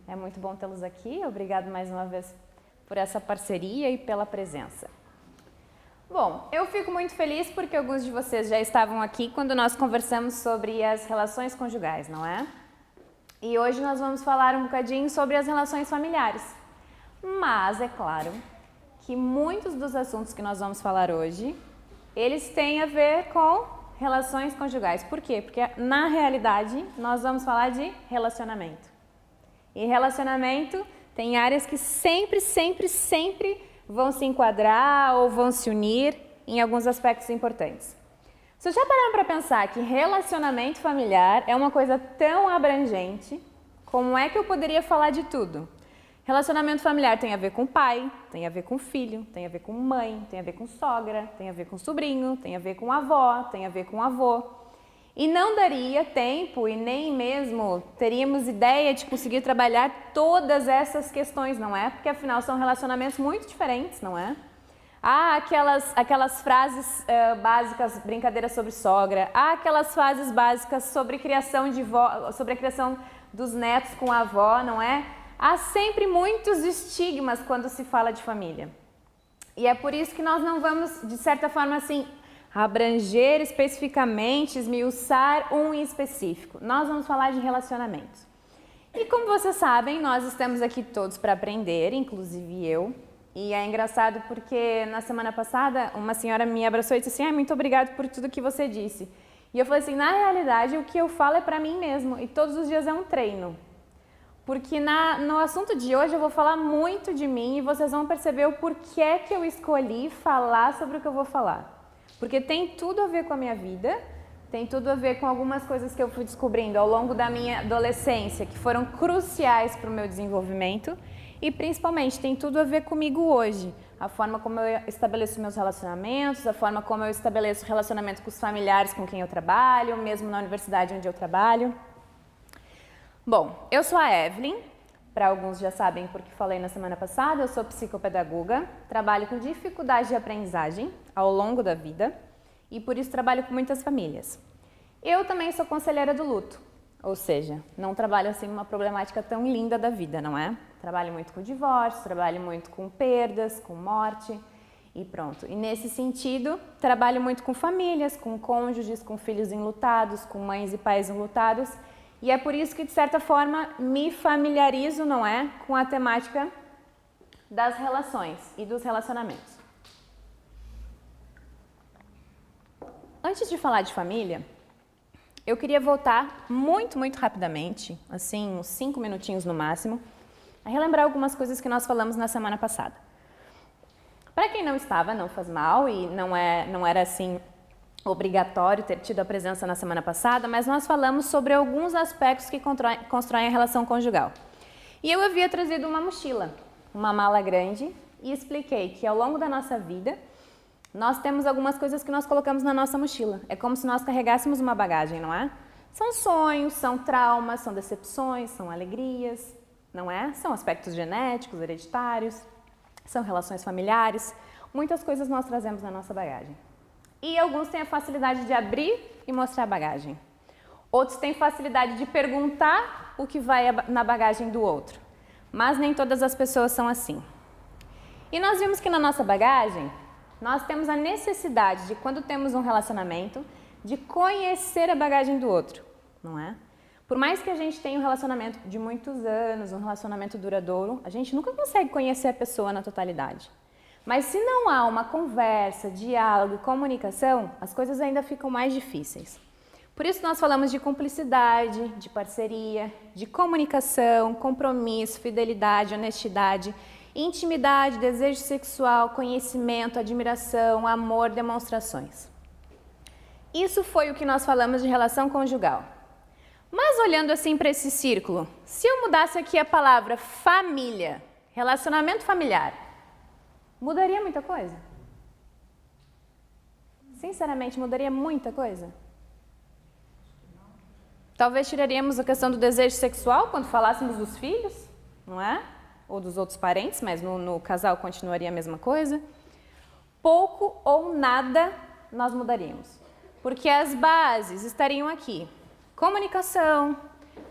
É muito bom tê-los aqui. Obrigado mais uma vez por essa parceria e pela presença. Bom, eu fico muito feliz porque alguns de vocês já estavam aqui quando nós conversamos sobre as relações conjugais, não é? E hoje nós vamos falar um bocadinho sobre as relações familiares. Mas é claro que muitos dos assuntos que nós vamos falar hoje, eles têm a ver com relações conjugais. Por quê? Porque na realidade nós vamos falar de relacionamento. E relacionamento tem áreas que sempre vão se enquadrar ou vão se unir em alguns aspectos importantes. Vocês já pararam para pensar que relacionamento familiar é uma coisa tão abrangente? Como é que eu poderia falar de tudo? Relacionamento familiar tem a ver com pai, tem a ver com filho, tem a ver com mãe, tem a ver com sogra, tem a ver com sobrinho, tem a ver com avó, tem a ver com avô. E não daria tempo e nem mesmo teríamos ideia de conseguir trabalhar todas essas questões, não é? Porque afinal são relacionamentos muito diferentes, não é? Há aquelas frases básicas, brincadeiras sobre sogra, há aquelas frases básicas sobre sobre a criação dos netos com a avó, não é? Há sempre muitos estigmas quando se fala de família. E é por isso que nós não vamos, de certa forma, assim, abranger especificamente, esmiuçar um em específico. Nós vamos falar de relacionamentos. E como vocês sabem, nós estamos aqui todos para aprender, inclusive eu. E é engraçado porque na semana passada uma senhora me abraçou e disse assim: muito obrigado por tudo que você disse. E eu falei assim, na realidade o que eu falo é para mim mesmo e todos os dias é um treino. Porque no assunto de hoje eu vou falar muito de mim e vocês vão perceber o porquê que eu escolhi falar sobre o que eu vou falar. Porque tem tudo a ver com a minha vida, tem tudo a ver com algumas coisas que eu fui descobrindo ao longo da minha adolescência que foram cruciais para o meu desenvolvimento e principalmente tem tudo a ver comigo hoje. A forma como eu estabeleço meus relacionamentos, a forma como eu estabeleço relacionamento com os familiares com quem eu trabalho, mesmo na universidade onde eu trabalho. Bom, eu sou a Evelyn, para alguns já sabem porque falei na semana passada, eu sou psicopedagoga, trabalho com dificuldade de aprendizagem ao longo da vida e por isso trabalho com muitas famílias. Eu também sou conselheira do luto, ou seja, não trabalho assim uma problemática tão linda da vida, não é? Trabalho muito com divórcio, trabalho muito com perdas, com morte e pronto. E nesse sentido, trabalho muito com famílias, com cônjuges, com filhos enlutados, com mães e pais enlutados. E é por isso que, de certa forma, me familiarizo, não é, com a temática das relações e dos relacionamentos. Antes de falar de família, eu queria voltar muito rapidamente, assim, uns 5 minutinhos no máximo, a relembrar algumas coisas que nós falamos na semana passada. Para quem não estava, não faz mal e não era assim obrigatório ter tido a presença na semana passada, mas nós falamos sobre alguns aspectos que constroem a relação conjugal. E eu havia trazido uma mochila, uma mala grande, e expliquei que ao longo da nossa vida, nós temos algumas coisas que nós colocamos na nossa mochila. É como se nós carregássemos uma bagagem, não é? São sonhos, são traumas, são decepções, são alegrias, não é? São aspectos genéticos, hereditários, são relações familiares, muitas coisas nós trazemos na nossa bagagem. E alguns têm a facilidade de abrir e mostrar a bagagem. Outros têm facilidade de perguntar o que vai na bagagem do outro. Mas nem todas as pessoas são assim. E nós vimos que na nossa bagagem, nós temos a necessidade de, quando temos um relacionamento, de conhecer a bagagem do outro, não é? Por mais que a gente tenha um relacionamento de muitos anos, um relacionamento duradouro, a gente nunca consegue conhecer a pessoa na totalidade. Mas se não há uma conversa, diálogo e comunicação, as coisas ainda ficam mais difíceis. Por isso nós falamos de cumplicidade, de parceria, de comunicação, compromisso, fidelidade, honestidade, intimidade, desejo sexual, conhecimento, admiração, amor, demonstrações. Isso foi o que nós falamos de relação conjugal. Mas olhando assim para esse círculo, se eu mudasse aqui a palavra família, relacionamento familiar, mudaria muita coisa? Sinceramente, mudaria muita coisa? Talvez tiraríamos a questão do desejo sexual quando falássemos dos filhos, não é? Ou dos outros parentes, mas no casal continuaria a mesma coisa. Pouco ou nada nós mudaríamos, porque as bases estariam aqui. Comunicação,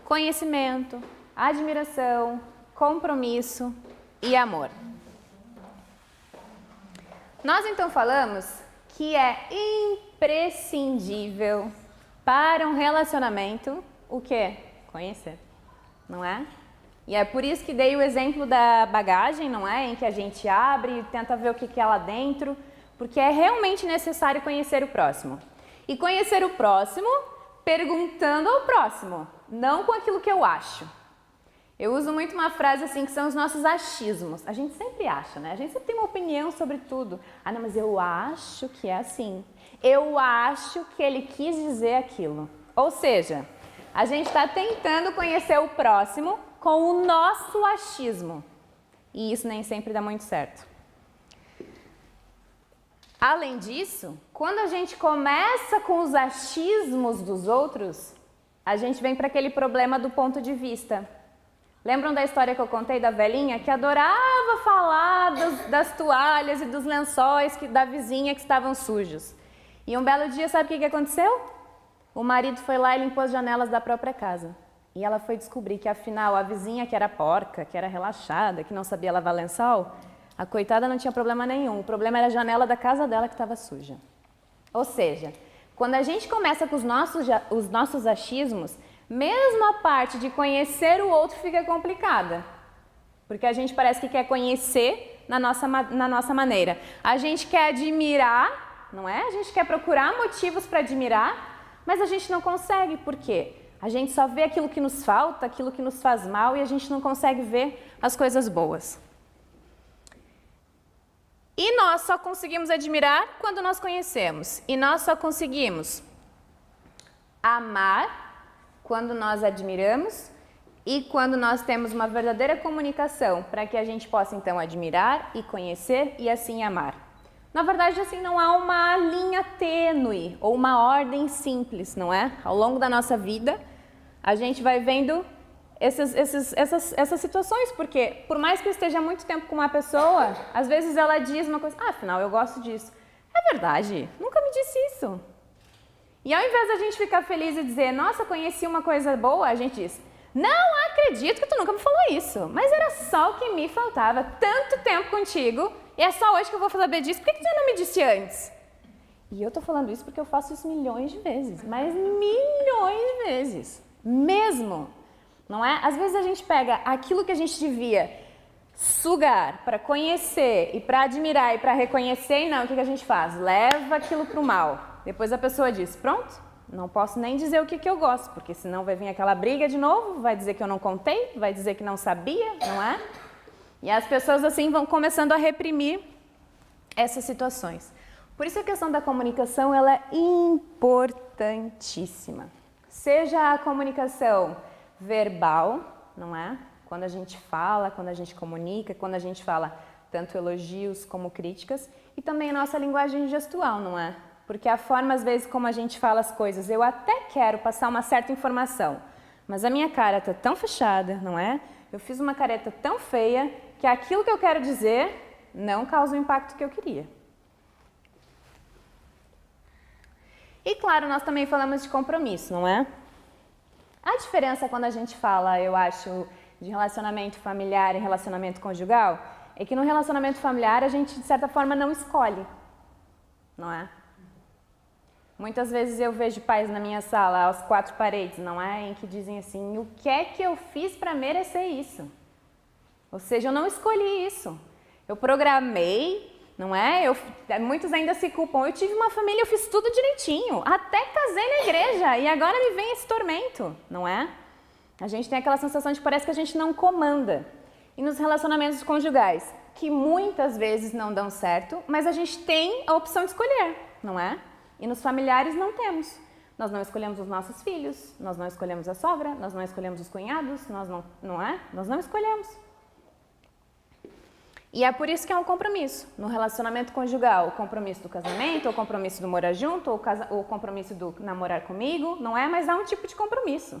conhecimento, admiração, compromisso e amor. Nós então falamos que é imprescindível para um relacionamento o quê? Conhecer, não é? E é por isso que dei o exemplo da bagagem, não é? Em que a gente abre e tenta ver o que é lá dentro, porque é realmente necessário conhecer o próximo. E conhecer o próximo perguntando ao próximo, não com aquilo que eu acho. Eu uso muito uma frase assim, que são os nossos achismos. A gente sempre acha, né? A gente sempre tem uma opinião sobre tudo. Ah, não, mas eu acho que é assim. Eu acho que ele quis dizer aquilo. Ou seja, a gente está tentando conhecer o próximo com o nosso achismo. E isso nem sempre dá muito certo. Além disso, quando a gente começa com os achismos dos outros, a gente vem para aquele problema do ponto de vista. Lembram da história que eu contei da velhinha que adorava falar das toalhas e dos lençóis da vizinha que estavam sujos? E um belo dia, sabe o que aconteceu? O marido foi lá e limpou as janelas da própria casa. E ela foi descobrir que, afinal, a vizinha que era porca, que era relaxada, que não sabia lavar lençol, a coitada não tinha problema nenhum. O problema era a janela da casa dela que estava suja. Ou seja, quando a gente começa com os nossos achismos, mesmo a parte de conhecer o outro fica complicada. Porque a gente parece que quer conhecer na nossa maneira. A gente quer admirar, não é? A gente quer procurar motivos para admirar, mas a gente não consegue. Por quê? A gente só vê aquilo que nos falta, aquilo que nos faz mal e a gente não consegue ver as coisas boas. E nós só conseguimos admirar quando nós conhecemos. E nós só conseguimos amar quando nós admiramos e quando nós temos uma verdadeira comunicação para que a gente possa então admirar e conhecer e assim amar. Na verdade, assim, não há uma linha tênue ou uma ordem simples, não é? Ao longo da nossa vida, a gente vai vendo essas situações, porque por mais que eu esteja muito tempo com uma pessoa, às vezes ela diz uma coisa, afinal eu gosto disso. É verdade, nunca me disse isso. E ao invés da gente ficar feliz e dizer, nossa, conheci uma coisa boa, a gente diz, não acredito que tu nunca me falou isso, mas era só o que me faltava, tanto tempo contigo, e é só hoje que eu vou saber disso, por que tu não me disse antes? E eu tô falando isso porque eu faço isso milhões de vezes, mas milhões de vezes, mesmo, não é? Às vezes a gente pega aquilo que a gente devia sugar para conhecer e para admirar e para reconhecer, e não, o que a gente faz? Leva aquilo para o mal. Depois a pessoa diz, pronto, não posso nem dizer o que eu gosto, porque senão vai vir aquela briga de novo, vai dizer que eu não contei, vai dizer que não sabia, não é? E as pessoas assim vão começando a reprimir essas situações. Por isso a questão da comunicação ela é importantíssima. Seja a comunicação verbal, não é? Quando a gente fala, quando a gente comunica, quando a gente fala tanto elogios como críticas, e também a nossa linguagem gestual, não é? Porque a forma, às vezes, como a gente fala as coisas, eu até quero passar uma certa informação, mas a minha cara está tão fechada, não é? Eu fiz uma careta tão feia que aquilo que eu quero dizer não causa o impacto que eu queria. E, claro, nós também falamos de compromisso, não é? A diferença quando a gente fala, eu acho, de relacionamento familiar e relacionamento conjugal, é que no relacionamento familiar a gente, de certa forma, não escolhe, não é? Muitas vezes eu vejo pais na minha sala, aos quatro paredes, não é? Em que dizem assim, o que é que eu fiz para merecer isso? Ou seja, eu não escolhi isso. Eu programei, não é? Muitos ainda se culpam. Eu tive uma família, eu fiz tudo direitinho. Até casei na igreja e agora me vem esse tormento, não é? A gente tem aquela sensação de que parece que a gente não comanda. E nos relacionamentos conjugais, que muitas vezes não dão certo, mas a gente tem a opção de escolher, não é? E nos familiares não temos. Nós não escolhemos os nossos filhos, nós não escolhemos a sogra, nós não escolhemos os cunhados, não é? Nós não escolhemos. E é por isso que é um compromisso. No relacionamento conjugal, o compromisso do casamento, o compromisso do morar junto, o compromisso do namorar comigo, não é? Mas há um tipo de compromisso.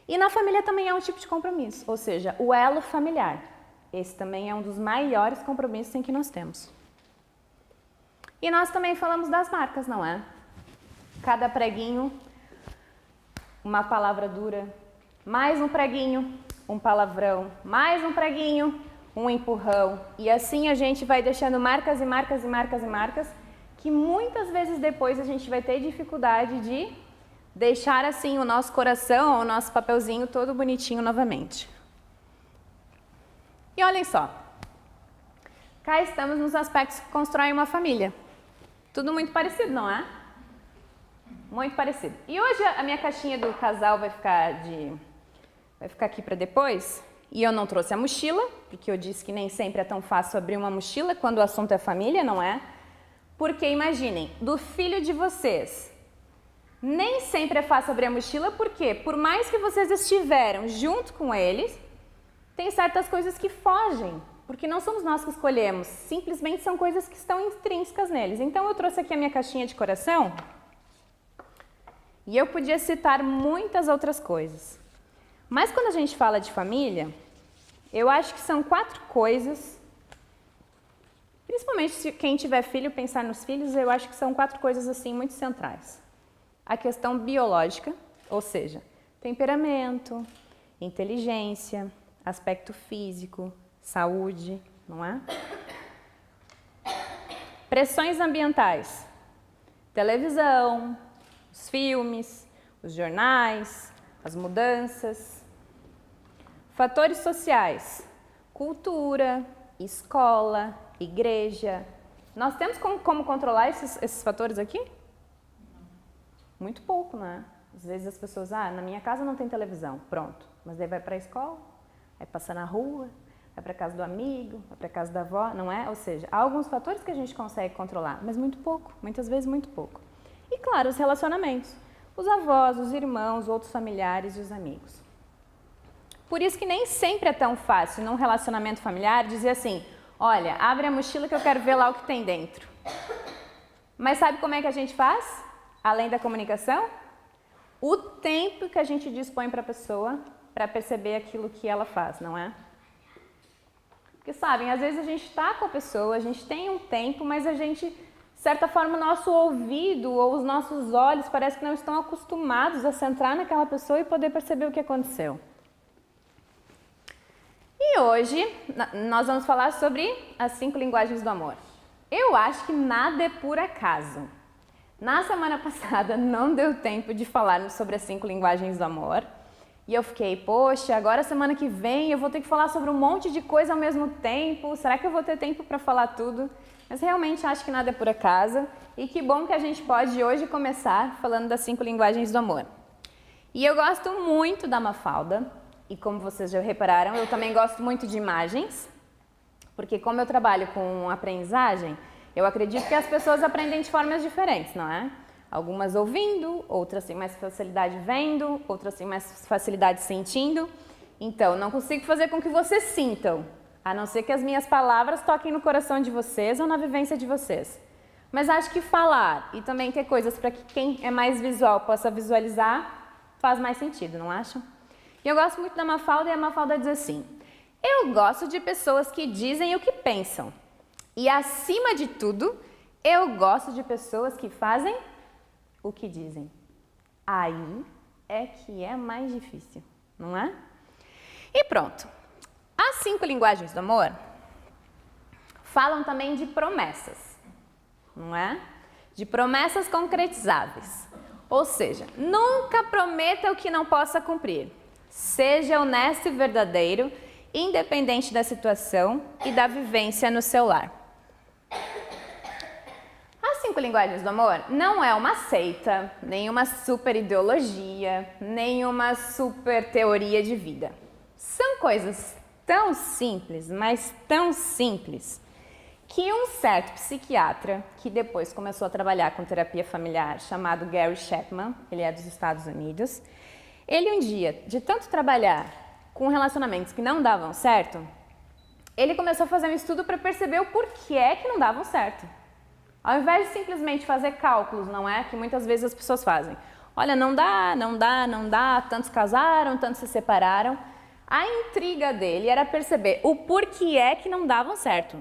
E na família também há um tipo de compromisso, ou seja, o elo familiar. Esse também é um dos maiores compromissos em que nós temos. E nós também falamos das marcas, não é? Cada preguinho, uma palavra dura, mais um preguinho, um palavrão, mais um preguinho, um empurrão. E assim a gente vai deixando marcas e marcas e marcas e marcas, que muitas vezes depois a gente vai ter dificuldade de deixar assim o nosso coração, o nosso papelzinho todo bonitinho novamente. E olhem só, cá estamos nos aspectos que constroem uma família. Tudo muito parecido, não é? Muito parecido. E hoje a minha caixinha do casal vai ficar aqui para depois. E eu não trouxe a mochila, porque eu disse que nem sempre é tão fácil abrir uma mochila quando o assunto é família, não é? Porque imaginem, do filho de vocês, nem sempre é fácil abrir a mochila, porque por mais que vocês estiveram junto com eles, tem certas coisas que fogem, porque não somos nós que escolhemos, simplesmente são coisas que estão intrínsecas neles. Então eu trouxe aqui a minha caixinha de coração e eu podia citar muitas outras coisas. Mas quando a gente fala de família, eu acho que são 4 coisas, principalmente se quem tiver filho pensar nos filhos, eu acho que são 4 coisas assim muito centrais. A questão biológica, ou seja, temperamento, inteligência, aspecto físico, saúde, não é? Pressões ambientais, televisão, os filmes, os jornais, as mudanças. Fatores sociais, cultura, escola, igreja. Nós temos como controlar esses fatores aqui? Muito pouco, né? Às vezes as pessoas, na minha casa não tem televisão, pronto. Mas daí vai para a escola, vai passar na rua, vai para a casa do amigo, vai para a casa da avó, não é? Ou seja, há alguns fatores que a gente consegue controlar, mas muito pouco, muitas vezes muito pouco. E claro, os relacionamentos, os avós, os irmãos, outros familiares e os amigos. Por isso que nem sempre é tão fácil num relacionamento familiar dizer assim, olha, abre a mochila que eu quero ver lá o que tem dentro. Mas sabe como é que a gente faz? Além da comunicação? O tempo que a gente dispõe para a pessoa para perceber aquilo que ela faz, não é? Porque sabem, às vezes a gente está com a pessoa, a gente tem um tempo, mas a gente, de certa forma, o nosso ouvido ou os nossos olhos parece que não estão acostumados a centrar naquela pessoa e poder perceber o que aconteceu. E hoje nós vamos falar sobre as 5 linguagens do amor. Eu acho que nada é por acaso. Na semana passada não deu tempo de falarmos sobre as 5 linguagens do amor. E eu fiquei, poxa, agora semana que vem eu vou ter que falar sobre um monte de coisa ao mesmo tempo. Será que eu vou ter tempo para falar tudo? Mas realmente acho que nada é por acaso. E que bom que a gente pode hoje começar falando das 5 linguagens do amor. E eu gosto muito da Mafalda. E como vocês já repararam, eu também gosto muito de imagens. Porque como eu trabalho com aprendizagem, eu acredito que as pessoas aprendem de formas diferentes, não é? Algumas ouvindo, outras têm mais facilidade vendo, outras têm mais facilidade sentindo. Então, não consigo fazer com que vocês sintam, a não ser que as minhas palavras toquem no coração de vocês ou na vivência de vocês. Mas acho que falar e também ter coisas para que quem é mais visual possa visualizar faz mais sentido, não acham? E eu gosto muito da Mafalda e a Mafalda diz assim, eu gosto de pessoas que dizem o que pensam. E acima de tudo, eu gosto de pessoas que fazem o que dizem. Aí é que é mais difícil, não é? E pronto. As 5 linguagens do amor falam também de promessas, não é? De promessas concretizáveis. Ou seja, nunca prometa o que não possa cumprir. Seja honesto e verdadeiro, independente da situação e da vivência no seu lar. As 5 linguagens do amor não é uma seita, nem uma super ideologia, nem uma super teoria de vida. São coisas tão simples, mas tão simples, que um certo psiquiatra, que depois começou a trabalhar com terapia familiar, chamado Gary Chapman, ele é dos Estados Unidos, ele um dia, de tanto trabalhar com relacionamentos que não davam certo, ele começou a fazer um estudo para perceber o porquê que não davam certo. Ao invés de simplesmente fazer cálculos, não é? Que muitas vezes as pessoas fazem. Olha, não dá, tantos casaram, tantos se separaram. A intriga dele era perceber o porquê que não davam certo.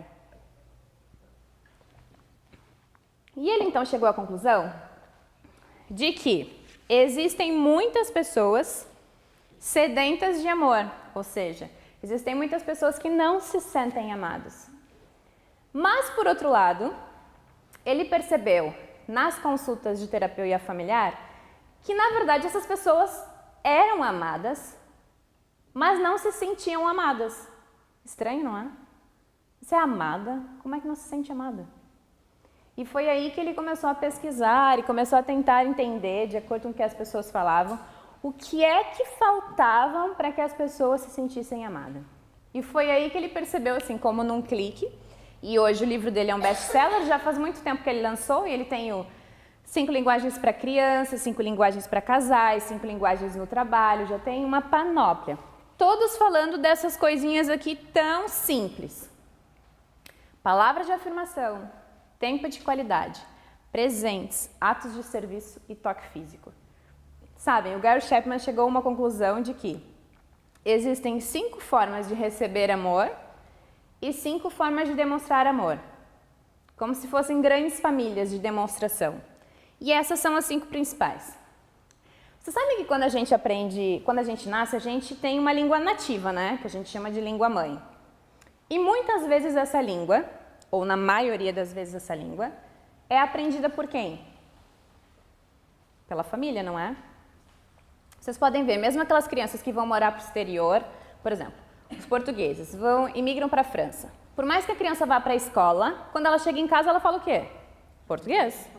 E ele então chegou à conclusão de que existem muitas pessoas sedentas de amor, Ou seja, existem muitas pessoas que não se sentem amadas. Mas, por outro lado, ele percebeu nas consultas de terapia familiar que, na verdade, essas pessoas eram amadas, mas não se sentiam amadas. Estranho, não é? Você é amada, como é que não se sente amada? E foi aí que ele começou a pesquisar e começou a tentar entender, de acordo com o que as pessoas falavam, o que é que faltavam para que as pessoas se sentissem amadas. E foi aí que ele percebeu, assim, como num clique, e hoje o livro dele é um best-seller, já faz muito tempo que ele lançou, e ele tem 5 linguagens para crianças, 5 linguagens para casais, 5 linguagens no trabalho, já tem uma panóplia. Todos falando dessas coisinhas aqui tão simples. Palavras de afirmação, tempo de qualidade, presentes, atos de serviço e toque físico. Sabem, o Gary Chapman chegou a uma conclusão de que existem 5 formas de receber amor e 5 formas de demonstrar amor. Como se fossem grandes famílias de demonstração. E essas são as 5 principais. Você sabe que quando a gente aprende, quando a gente nasce, a gente tem uma língua nativa, né? Que a gente chama de língua mãe. E muitas vezes essa língua, ou na maioria das vezes essa língua, é aprendida por quem? Pela família, não é? Vocês podem ver, mesmo aquelas crianças que vão morar para o exterior, por exemplo, os portugueses imigram para a França. Por mais que a criança vá para a escola, quando ela chega em casa, ela fala o quê? Português.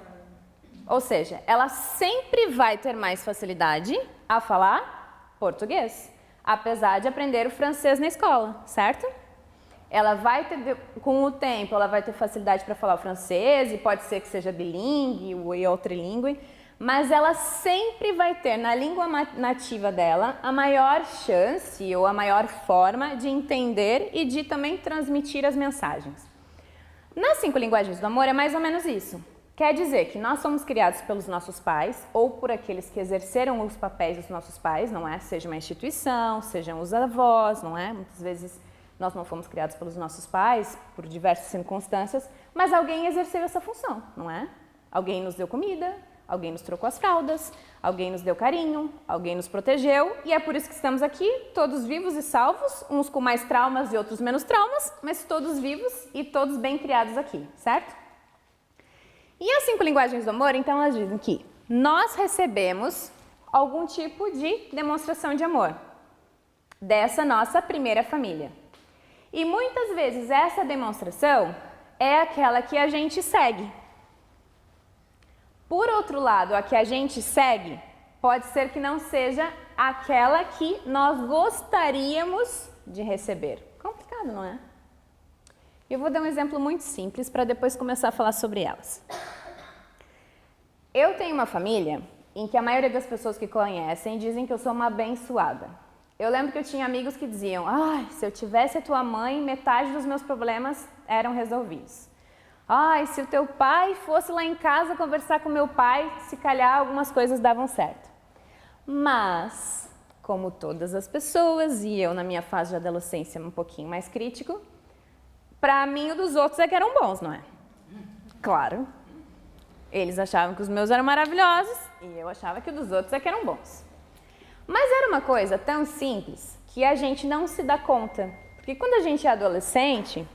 Ou seja, ela sempre vai ter mais facilidade a falar português, apesar de aprender o francês na escola, certo? Ela vai ter, com o tempo, ela vai ter facilidade para falar o francês, e pode ser que seja bilíngue e outra língua, mas ela sempre vai ter na língua nativa dela a maior chance ou a maior forma de entender e de também transmitir as mensagens. Nas 5 linguagens do amor é mais ou menos isso. Quer dizer que nós somos criados pelos nossos pais ou por aqueles que exerceram os papéis dos nossos pais, não é? Seja uma instituição, sejam os avós, não é? Muitas vezes nós não fomos criados pelos nossos pais, por diversas circunstâncias, mas alguém exerceu essa função, não é? Alguém nos deu comida, alguém nos trocou as fraldas, alguém nos deu carinho, alguém nos protegeu, e é por isso que estamos aqui, todos vivos e salvos, uns com mais traumas e outros menos traumas, mas todos vivos e todos bem criados aqui, certo? E as 5 linguagens do amor, então, elas dizem que nós recebemos algum tipo de demonstração de amor dessa nossa primeira família. E muitas vezes essa demonstração é aquela que a gente segue. Por outro lado, a que a gente segue pode ser que não seja aquela que nós gostaríamos de receber. Complicado, não é? Eu vou dar um exemplo muito simples para depois começar a falar sobre elas. Eu tenho uma família em que a maioria das pessoas que conhecem dizem que eu sou uma abençoada. Eu lembro que eu tinha amigos que diziam, ai, se eu tivesse a tua mãe, metade dos meus problemas eram resolvidos. Ai, se o teu pai fosse lá em casa conversar com meu pai, se calhar algumas coisas davam certo. Mas, como todas as pessoas, e eu na minha fase de adolescência um pouquinho mais crítico, para mim o dos outros é que eram bons, não é? Claro. Eles achavam que os meus eram maravilhosos e eu achava que o dos outros é que eram bons. Mas era uma coisa tão simples que a gente não se dá conta. Porque quando a gente é adolescente,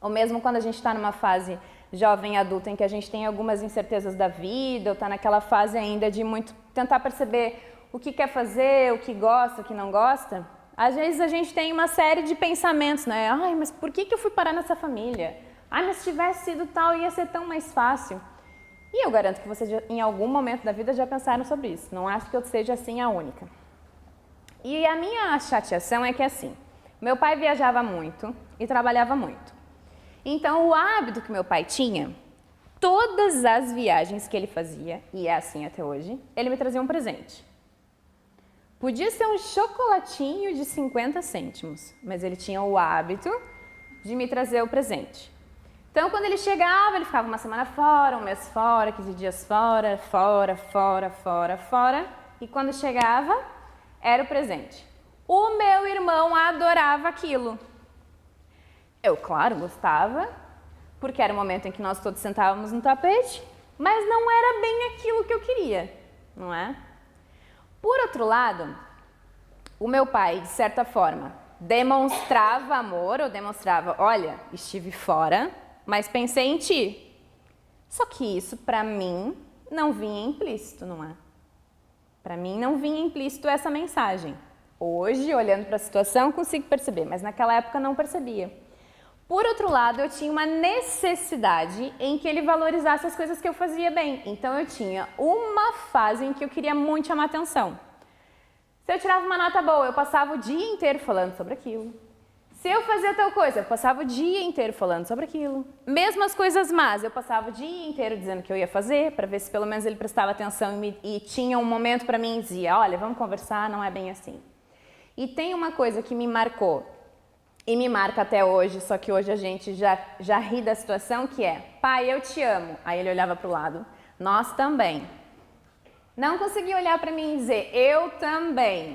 ou mesmo quando a gente está numa fase jovem adulta em que a gente tem algumas incertezas da vida, ou está naquela fase ainda de muito tentar perceber o que quer fazer, o que gosta, o que não gosta, às vezes a gente tem uma série de pensamentos, né? Ai, mas por que eu fui parar nessa família? Ai, mas se tivesse sido tal, ia ser tão mais fácil. E eu garanto que vocês, em algum momento da vida, já pensaram sobre isso. Não acho que eu seja assim a única. E a minha chateação é que, assim, meu pai viajava muito e trabalhava muito. Então, o hábito que meu pai tinha, todas as viagens que ele fazia, e é assim até hoje, ele me trazia um presente. Podia ser um chocolatinho de 50 cêntimos, mas ele tinha o hábito de me trazer o presente. Então, quando ele chegava, ele ficava uma semana fora, um mês fora, 15 dias fora, fora. E quando chegava, era o presente. O meu irmão adorava aquilo. Eu, claro, gostava, porque era o momento em que nós todos sentávamos no tapete, mas não era bem aquilo que eu queria, não é? Por outro lado, o meu pai, de certa forma, demonstrava amor ou demonstrava, olha, estive fora, mas pensei em ti. Só que isso, para mim, não vinha implícito, não é? Para mim, não vinha implícito essa mensagem. Hoje, olhando para a situação, consigo perceber, mas naquela época não percebia. Por outro lado, eu tinha uma necessidade em que ele valorizasse as coisas que eu fazia bem. Então, eu tinha uma fase em que eu queria muito chamar atenção. Se eu tirava uma nota boa, eu passava o dia inteiro falando sobre aquilo. Se eu fazia tal coisa, eu passava o dia inteiro falando sobre aquilo. Mesmo as coisas más, eu passava o dia inteiro dizendo que eu ia fazer, para ver se pelo menos ele prestava atenção e tinha um momento para mim e dizia, olha, vamos conversar, não é bem assim. E tem uma coisa que me marcou, e me marca até hoje, só que hoje a gente já ri da situação, que é, pai, eu te amo. Aí ele olhava para o lado, nós também. Não conseguia olhar para mim e dizer, eu também.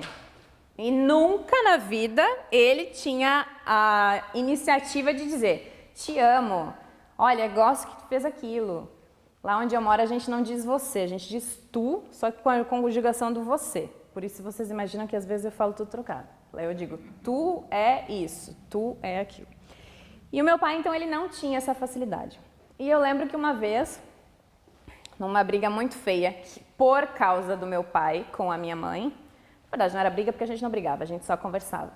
E nunca na vida ele tinha a iniciativa de dizer, te amo, olha, gosto que tu fez aquilo. Lá onde eu moro a gente não diz você, a gente diz tu, só que com a conjugação do você. Por isso vocês imaginam que às vezes eu falo tudo trocado. Lá eu digo, tu é isso, tu é aquilo. E o meu pai, então, ele não tinha essa facilidade. E eu lembro que uma vez, numa briga muito feia, por causa do meu pai com a minha mãe, na verdade não era briga porque a gente não brigava, a gente só conversava.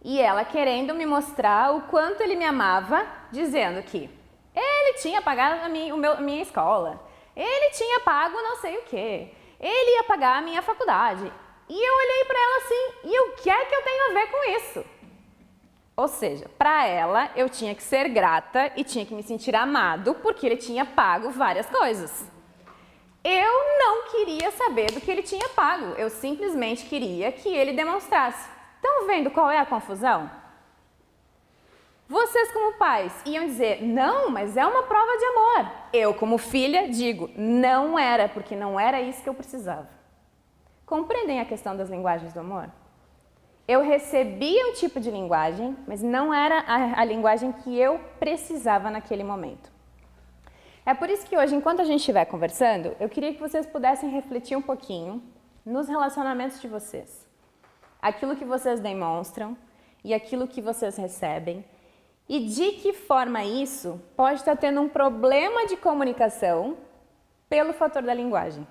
E ela querendo me mostrar o quanto ele me amava, dizendo que ele tinha pagado a minha escola, ele tinha pago não sei o quê, ele ia pagar a minha faculdade. E eu olhei para ela assim, e o que é que eu tenho a ver com isso? Ou seja, para ela eu tinha que ser grata e tinha que me sentir amado porque ele tinha pago várias coisas. Eu não queria saber do que ele tinha pago, eu simplesmente queria que ele demonstrasse. Estão vendo qual é a confusão? Vocês como pais iam dizer, não, mas é uma prova de amor. Eu como filha digo, não era, porque não era isso que eu precisava. Compreendem a questão das linguagens do amor? Eu recebia um tipo de linguagem, mas não era a linguagem que eu precisava naquele momento. É por isso que hoje, enquanto a gente estiver conversando, eu queria que vocês pudessem refletir um pouquinho nos relacionamentos de vocês. Aquilo que vocês demonstram e aquilo que vocês recebem. E de que forma isso pode estar tendo um problema de comunicação pelo fator da linguagem.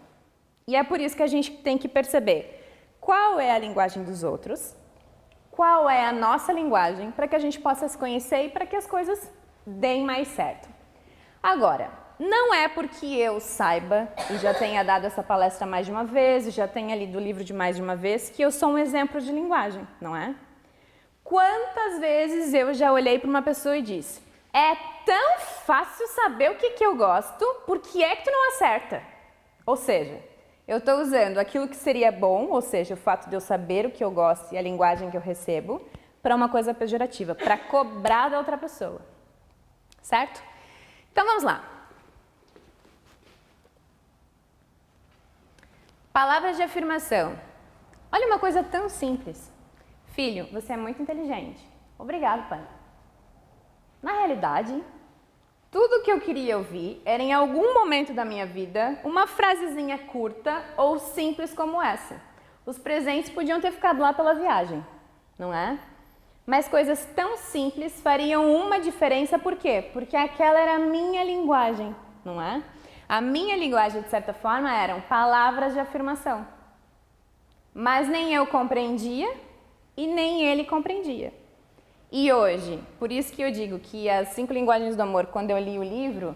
E é por isso que a gente tem que perceber qual é a linguagem dos outros, qual é a nossa linguagem, para que a gente possa se conhecer e para que as coisas deem mais certo. Agora, não é porque eu saiba, e já tenha dado essa palestra mais de uma vez, e já tenha lido o livro de mais de uma vez, que eu sou um exemplo de linguagem, não é? Quantas vezes eu já olhei para uma pessoa e disse, é tão fácil saber o que eu gosto, por que é que tu não acerta? Ou seja, eu estou usando aquilo que seria bom, ou seja, o fato de eu saber o que eu gosto e a linguagem que eu recebo, para uma coisa pejorativa, para cobrar da outra pessoa. Certo? Então vamos lá. Palavras de afirmação. Olha uma coisa tão simples. Filho, você é muito inteligente. Obrigado, pai. Na realidade, tudo que eu queria ouvir era em algum momento da minha vida uma frasezinha curta ou simples como essa. Os presentes podiam ter ficado lá pela viagem, não é? Mas coisas tão simples fariam uma diferença, por quê? Porque aquela era a minha linguagem, não é? A minha linguagem, de certa forma, eram palavras de afirmação. Mas nem eu compreendia e nem ele compreendia. E hoje, por isso que eu digo que as 5 linguagens do amor, quando eu li o livro,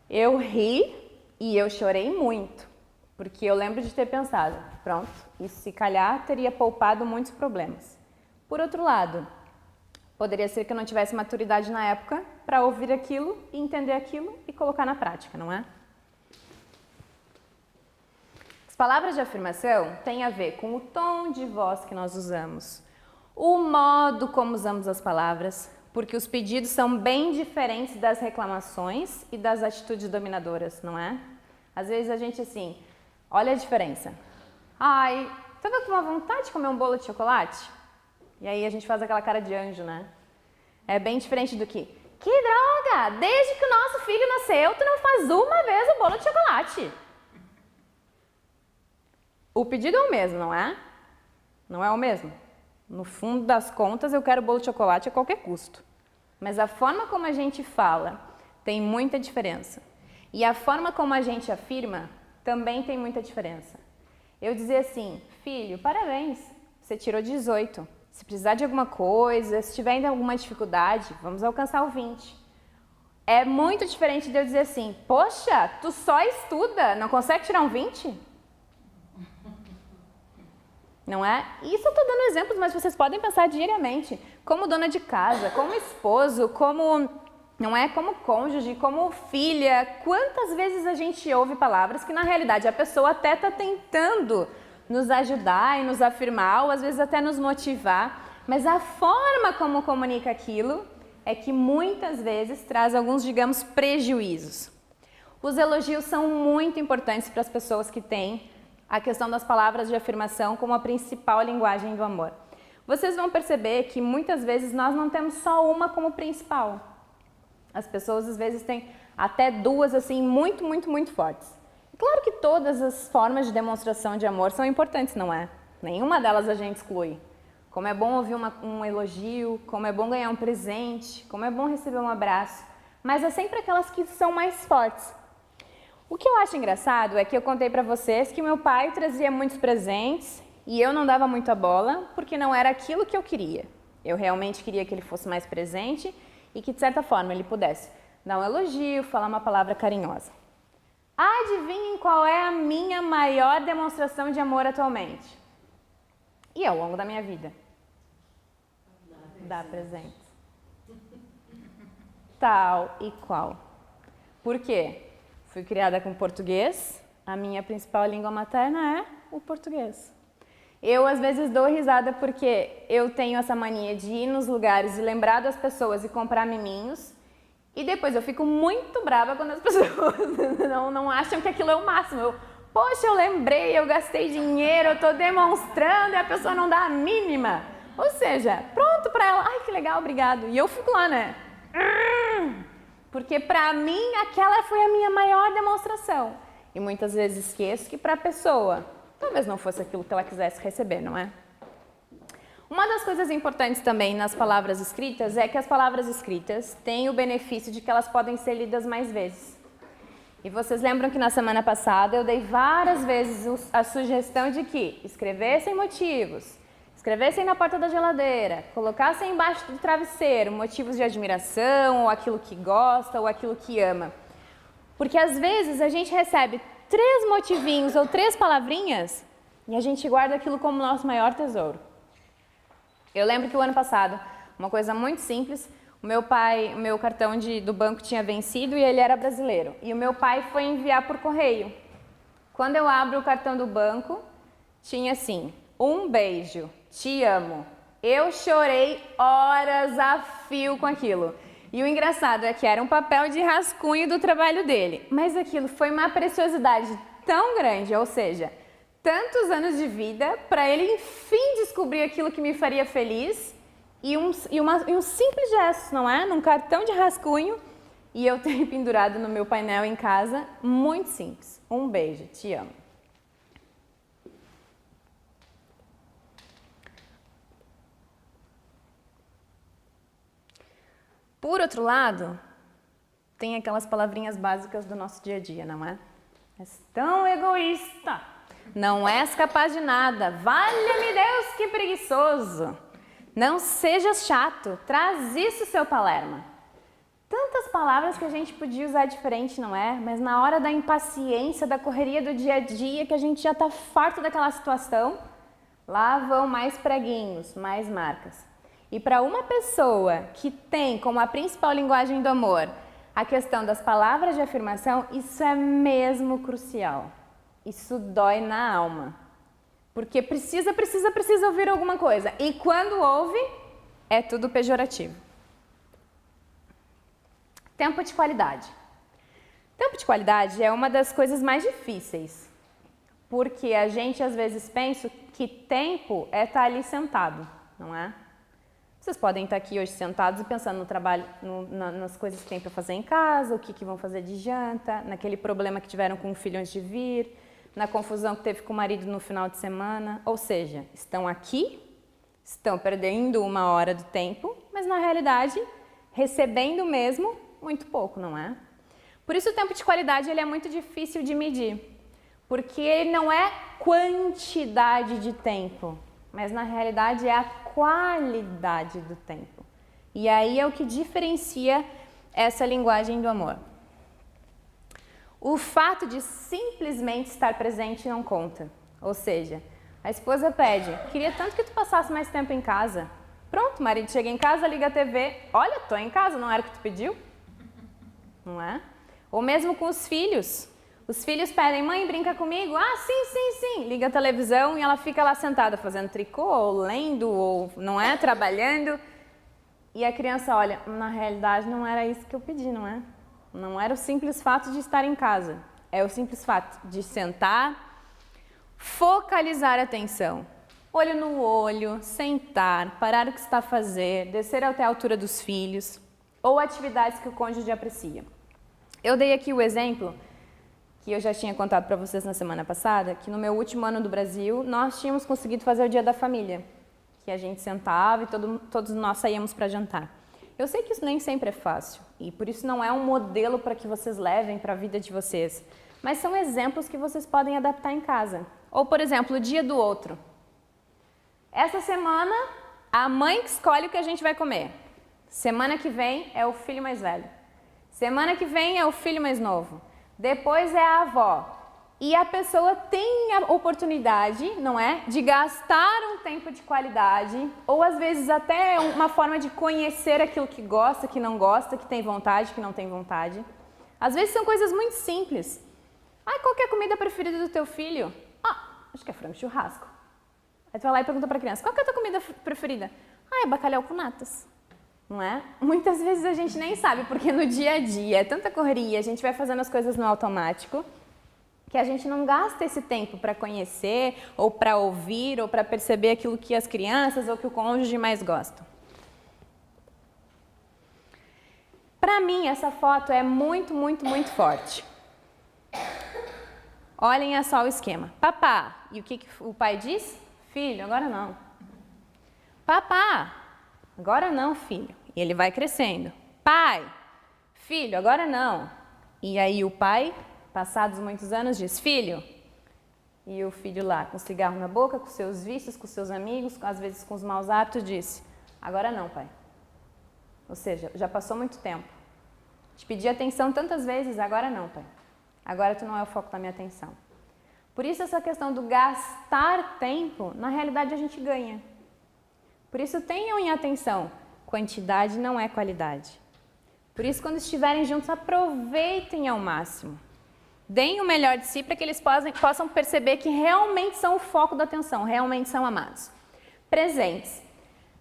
eu ri e eu chorei muito. Porque eu lembro de ter pensado, pronto, isso se calhar teria poupado muitos problemas. Por outro lado, poderia ser que eu não tivesse maturidade na época para ouvir aquilo e entender aquilo e colocar na prática, não é? As palavras de afirmação têm a ver com o tom de voz que nós usamos, o modo como usamos as palavras, porque os pedidos são bem diferentes das reclamações e das atitudes dominadoras, não é? Às vezes a gente assim, olha a diferença. Ai, tava com uma vontade de comer um bolo de chocolate? E aí a gente faz aquela cara de anjo, né? É bem diferente do que droga, desde que o nosso filho nasceu, tu não faz uma vez o bolo de chocolate. O pedido é o mesmo, não é? Não é o mesmo? No fundo das contas, eu quero bolo de chocolate a qualquer custo. Mas a forma como a gente fala tem muita diferença. E a forma como a gente afirma também tem muita diferença. Eu dizer assim, filho, parabéns, você tirou 18. Se precisar de alguma coisa, se tiver ainda alguma dificuldade, vamos alcançar o 20. É muito diferente de eu dizer assim, poxa, tu só estuda, não consegue tirar um 20? Não é? Isso eu estou dando exemplos, mas vocês podem pensar diariamente, como dona de casa, como esposo, como, não é, como cônjuge, como filha. Quantas vezes a gente ouve palavras que na realidade a pessoa até está tentando nos ajudar e nos afirmar, ou às vezes até nos motivar, mas a forma como comunica aquilo é que muitas vezes traz alguns, digamos, prejuízos. Os elogios são muito importantes para as pessoas que têm a questão das palavras de afirmação como a principal linguagem do amor. Vocês vão perceber que muitas vezes nós não temos só uma como principal. As pessoas às vezes têm até duas assim muito fortes. Claro que todas as formas de demonstração de amor são importantes, não é? Nenhuma delas a gente exclui. Como é bom ouvir um elogio, como é bom ganhar um presente, como é bom receber um abraço. Mas é sempre aquelas que são mais fortes. O que eu acho engraçado é que eu contei pra vocês que meu pai trazia muitos presentes e eu não dava muita bola porque não era aquilo que eu queria. Eu realmente queria que ele fosse mais presente e que, de certa forma, ele pudesse dar um elogio, falar uma palavra carinhosa. Adivinhem qual é a minha maior demonstração de amor atualmente? E ao longo da minha vida? Dar presentes. Tal e qual. Por quê? Fui criada com português, a minha principal língua materna é o português. Eu às vezes dou risada porque eu tenho essa mania de ir nos lugares e lembrar das pessoas e comprar miminhos. E depois eu fico muito brava quando as pessoas não acham que aquilo é o máximo. Poxa, eu lembrei, eu gastei dinheiro, eu estou demonstrando e a pessoa não dá a mínima. Ou seja, pronto para ela, ai que legal, obrigado. E eu fico lá, né? Porque para mim aquela foi a minha maior demonstração. E muitas vezes esqueço que para a pessoa talvez não fosse aquilo que ela quisesse receber, não é? Uma das coisas importantes também nas palavras escritas é que as palavras escritas têm o benefício de que elas podem ser lidas mais vezes. E vocês lembram que na semana passada eu dei várias vezes a sugestão de que escrevessem motivos, escrevessem na porta da geladeira, colocassem embaixo do travesseiro motivos de admiração, ou aquilo que gosta, ou aquilo que ama. Porque às vezes a gente recebe 3 motivinhos ou 3 palavrinhas e a gente guarda aquilo como nosso maior tesouro. Eu lembro que o ano passado, uma coisa muito simples, o meu cartão do banco tinha vencido e ele era brasileiro. E o meu pai foi enviar por correio. Quando eu abro o cartão do banco, tinha assim, um beijo, te amo. Eu chorei horas a fio com aquilo. E o engraçado é que era um papel de rascunho do trabalho dele. Mas aquilo foi uma preciosidade tão grande, ou seja, tantos anos de vida para ele enfim descobrir aquilo que me faria feliz e um simples gesto, não é? Num cartão de rascunho e eu tenho pendurado no meu painel em casa, muito simples. Um beijo, te amo. Por outro lado, tem aquelas palavrinhas básicas do nosso dia a dia, não é? És tão egoísta, não és capaz de nada, valha-me Deus, que preguiçoso. Não sejas chato, traz isso, seu Palerma. Tantas palavras que a gente podia usar diferente, não é? Mas na hora da impaciência, da correria do dia a dia, que a gente já está farto daquela situação, lá vão mais preguinhos, mais marcas. E para uma pessoa que tem como a principal linguagem do amor a questão das palavras de afirmação, isso é mesmo crucial. Isso dói na alma. Porque precisa ouvir alguma coisa. E quando ouve, é tudo pejorativo. Tempo de qualidade. Tempo de qualidade é uma das coisas mais difíceis. Porque a gente às vezes pensa que tempo é estar ali sentado, não é? Vocês podem estar aqui hoje sentados e pensando no trabalho, nas coisas que tem para fazer em casa, o que vão fazer de janta, naquele problema que tiveram com o filho antes de vir, na confusão que teve com o marido no final de semana. Ou seja, estão aqui Estão perdendo 1 hora do tempo, mas na realidade, recebendo mesmo muito pouco, não é? Por isso o tempo de qualidade ele é muito difícil de medir, porque ele não é quantidade de tempo, mas na realidade é a qualidade do tempo. E aí é o que diferencia essa linguagem do amor. O fato de simplesmente estar presente não conta, ou seja, a esposa pede, queria tanto que tu passasse mais tempo em casa. Pronto, o marido chega em casa, liga a TV, olha, tô em casa, não era o que tu pediu? Não é? Ou mesmo com os filhos. Os filhos pedem, mãe, brinca comigo? Ah, sim, sim, sim. Liga a televisão e ela fica lá sentada fazendo tricô, ou lendo, ou não é, trabalhando. E a criança olha, na realidade não era isso que eu pedi, não é? Não era o simples fato de estar em casa. É o simples fato de sentar, focalizar a atenção. Olho no olho, sentar, parar o que está a fazer, descer até a altura dos filhos, ou atividades que o cônjuge aprecia. Eu dei aqui o exemplo, que eu já tinha contado para vocês na semana passada, que no meu último ano do Brasil, nós tínhamos conseguido fazer o Dia da Família, que a gente sentava e todos nós saíamos para jantar. Eu sei que isso nem sempre é fácil, e por isso não é um modelo para que vocês levem para a vida de vocês, mas são exemplos que vocês podem adaptar em casa. Ou, por exemplo, o dia do outro. Essa semana, a mãe que escolhe o que a gente vai comer. Semana que vem é o filho mais velho. Semana que vem é o filho mais novo. Depois é a avó. E a pessoa tem a oportunidade, não é, de gastar um tempo de qualidade, ou às vezes até uma forma de conhecer aquilo que gosta, que não gosta, que tem vontade, que não tem vontade. Às vezes são coisas muito simples. Ai, qual que é a comida preferida do teu filho? Ah, acho que é frango churrasco. Aí tu vai lá e pergunta para a criança, qual que é a tua comida preferida? Ah, é bacalhau com natas. Não é? Muitas vezes a gente nem sabe, porque no dia a dia é tanta correria, a gente vai fazendo as coisas no automático, que a gente não gasta esse tempo para conhecer, ou para ouvir, ou para perceber aquilo que as crianças ou que o cônjuge mais gostam. Para mim, essa foto é muito, muito, muito forte. Olhem só o esquema. Papá, e o que o pai diz? Filho, agora não. Papá, agora não, filho. E ele vai crescendo. Pai, filho, agora não. E aí o pai, passados muitos anos, diz, filho. E o filho lá, com cigarro na boca, com seus vícios, com seus amigos, às vezes com os maus hábitos, disse, agora não, pai. Ou seja, já passou muito tempo. Te pedi atenção tantas vezes, agora não, pai. Agora tu não é o foco da minha atenção. Por isso essa questão do gastar tempo, na realidade a gente ganha. Por isso tenham em atenção, quantidade não é qualidade. Por isso quando estiverem juntos, aproveitem ao máximo. Deem o melhor de si para que eles possam perceber que realmente são o foco da atenção, realmente são amados. Presentes.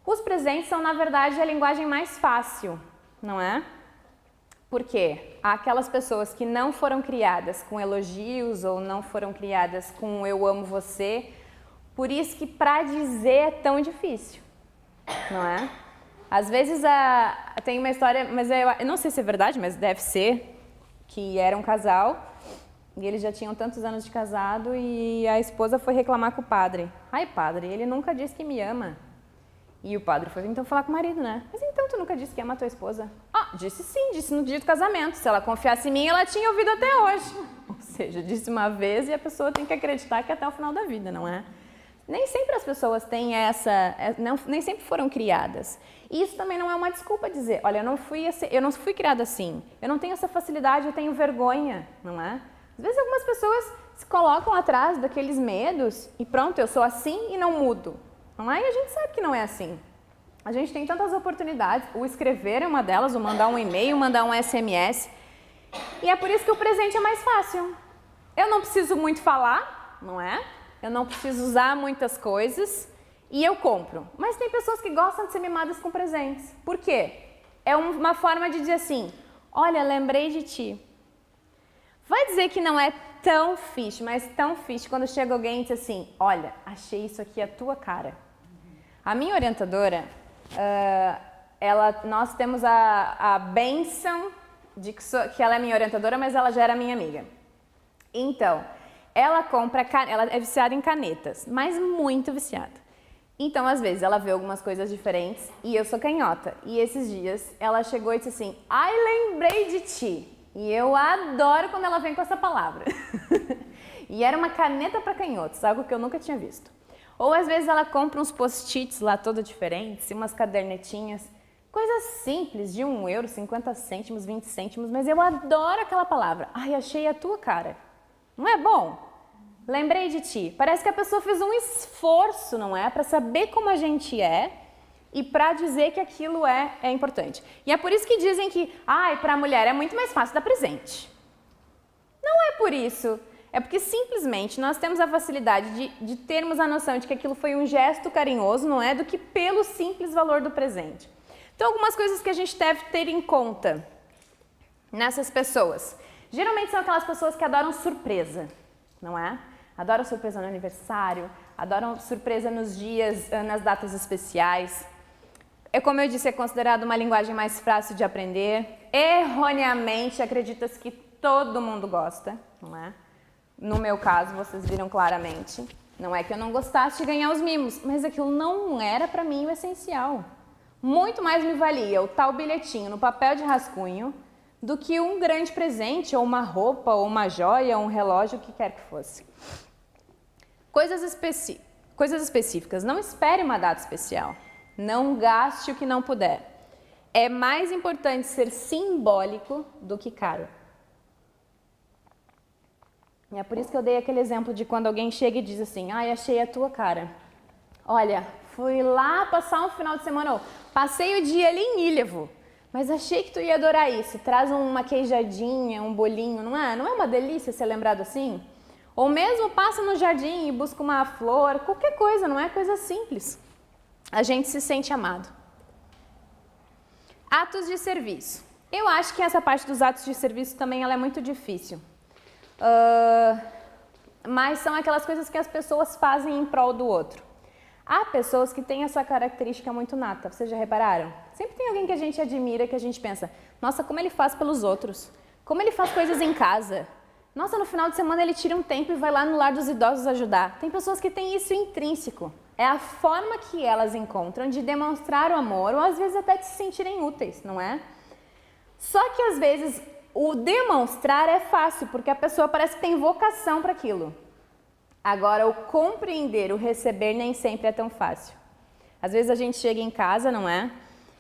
Os presentes são, na verdade, a linguagem mais fácil, não é? Porque há aquelas pessoas que não foram criadas com elogios ou não foram criadas com eu amo você, por isso que para dizer é tão difícil, não é? Às vezes tem uma história, mas eu não sei se é verdade, mas deve ser, que era um casal e eles já tinham tantos anos de casado e a esposa foi reclamar com o padre. Ai, padre, ele nunca disse que me ama. E o padre foi então falar com o marido, né? Mas então tu nunca disse que ama a tua esposa? Ah, disse sim, disse no dia do casamento. Se ela confiasse em mim, ela tinha ouvido até hoje. Ou seja, disse uma vez e a pessoa tem que acreditar que é até o final da vida, não é? Nem sempre as pessoas têm nem sempre foram criadas. E isso também não é uma desculpa dizer, olha, eu não fui criada assim, eu não tenho essa facilidade, eu tenho vergonha, não é? Às vezes algumas pessoas se colocam atrás daqueles medos e pronto, eu sou assim e não mudo. Não é? E a gente sabe que não é assim. A gente tem tantas oportunidades, o escrever é uma delas, o mandar um e-mail, mandar um SMS. E é por isso que o presente é mais fácil. Eu não preciso muito falar, não é? Eu não preciso usar muitas coisas e eu compro. Mas tem pessoas que gostam de ser mimadas com presentes. Por quê? É uma forma de dizer assim, olha, lembrei de ti. Vai dizer que não é tão fixe, mas tão fixe quando chega alguém e diz assim, olha, achei isso aqui a tua cara. A minha orientadora, nós temos a bênção de que ela é minha orientadora, mas ela já era minha amiga. Então, ela é viciada em canetas, mas muito viciada. Então, às vezes, ela vê algumas coisas diferentes e eu sou canhota. E esses dias ela chegou e disse assim: ai, lembrei de ti. E eu adoro quando ela vem com essa palavra. E era uma caneta para canhotos, algo que eu nunca tinha visto. Ou às vezes ela compra uns post-its lá todos diferentes, umas cadernetinhas, coisas simples de €1, 50 cêntimos, 20 cêntimos, mas eu adoro aquela palavra. Ai, achei a tua cara. Não é bom? Lembrei de ti. Parece que a pessoa fez um esforço, não é? Para saber como a gente é e para dizer que aquilo é importante. E é por isso que dizem que, ai, para a mulher é muito mais fácil dar presente. Não é por isso. É porque simplesmente nós temos a facilidade de termos a noção de que aquilo foi um gesto carinhoso, não é? Do que pelo simples valor do presente. Então, algumas coisas que a gente deve ter em conta nessas pessoas. Geralmente são aquelas pessoas que adoram surpresa, não é? Adoram surpresa no aniversário, adoram surpresa nos dias, nas datas especiais. É, como eu disse, é considerado uma linguagem mais fácil de aprender. Erroneamente, acredita-se que todo mundo gosta, não é? No meu caso, vocês viram claramente. Não é que eu não gostasse de ganhar os mimos, mas aquilo não era para mim o essencial. Muito mais me valia o tal bilhetinho no papel de rascunho do que um grande presente, ou uma roupa, ou uma joia, ou um relógio, o que quer que fosse. Coisas específicas. Não espere uma data especial. Não gaste o que não puder. É mais importante ser simbólico do que caro. E é por isso que eu dei aquele exemplo de quando alguém chega e diz assim: ai, achei a tua cara. Olha, fui lá passar um final de semana, passei o dia ali em Ilhavo, mas achei que tu ia adorar isso. Traz uma queijadinha, um bolinho, não é? Não é uma delícia ser lembrado assim? Ou mesmo passa no jardim e busca uma flor, qualquer coisa, não é? Coisa simples. A gente se sente amado. Atos de serviço. Eu acho que essa parte dos atos de serviço também ela é muito difícil. Mas são aquelas coisas que as pessoas fazem em prol do outro. Há pessoas que têm essa característica muito nata, vocês já repararam? Sempre tem alguém que a gente admira, que a gente pensa: nossa, como ele faz pelos outros, como ele faz coisas em casa. Nossa, no final de semana ele tira um tempo e vai lá no lar dos idosos ajudar. Tem pessoas que têm isso intrínseco. É a forma que elas encontram de demonstrar o amor, ou às vezes até de se sentirem úteis, não é? Só que às vezes o demonstrar é fácil, porque a pessoa parece que tem vocação para aquilo. Agora, o compreender, o receber nem sempre é tão fácil. Às vezes a gente chega em casa, não é?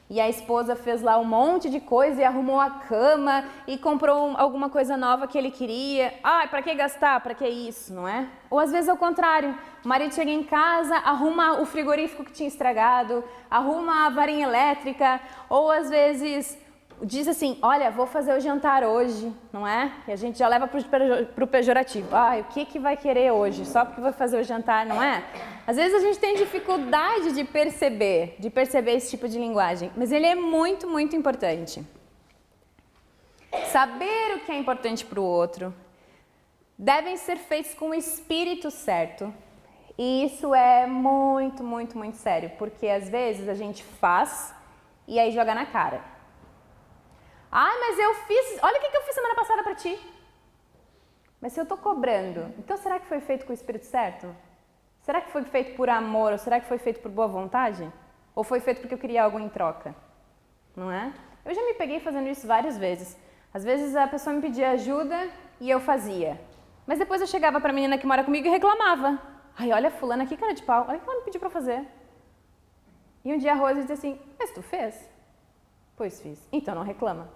E a esposa fez lá um monte de coisa e arrumou a cama e comprou alguma coisa nova que ele queria. Ai, para que gastar? Para que isso, não é? Ou às vezes ao contrário, o marido chega em casa, arruma o frigorífico que tinha estragado, arruma a varinha elétrica, ou às vezes diz assim: olha, vou fazer o jantar hoje, não é? E a gente já leva para o pejorativo. Ah, o que vai querer hoje? Só porque vou fazer o jantar, não é? Às vezes a gente tem dificuldade de perceber esse tipo de linguagem, mas ele é muito, muito importante. Saber o que é importante para o outro devem ser feitos com o espírito certo. E isso é muito, muito, muito sério, porque às vezes a gente faz e aí joga na cara. Ai, mas eu fiz, olha o que eu fiz semana passada para ti. Mas se eu estou cobrando, então será que foi feito com o espírito certo? Será que foi feito por amor, ou será que foi feito por boa vontade? Ou foi feito porque eu queria algo em troca? Não é? Eu já me peguei fazendo isso várias vezes. Às vezes a pessoa me pedia ajuda e eu fazia. Mas depois eu chegava para a menina que mora comigo e reclamava. Ai, olha fulana, que cara de pau, olha o que ela me pediu para fazer. E um dia a Rose disse assim: mas tu fez? Pois fiz. Então não reclama.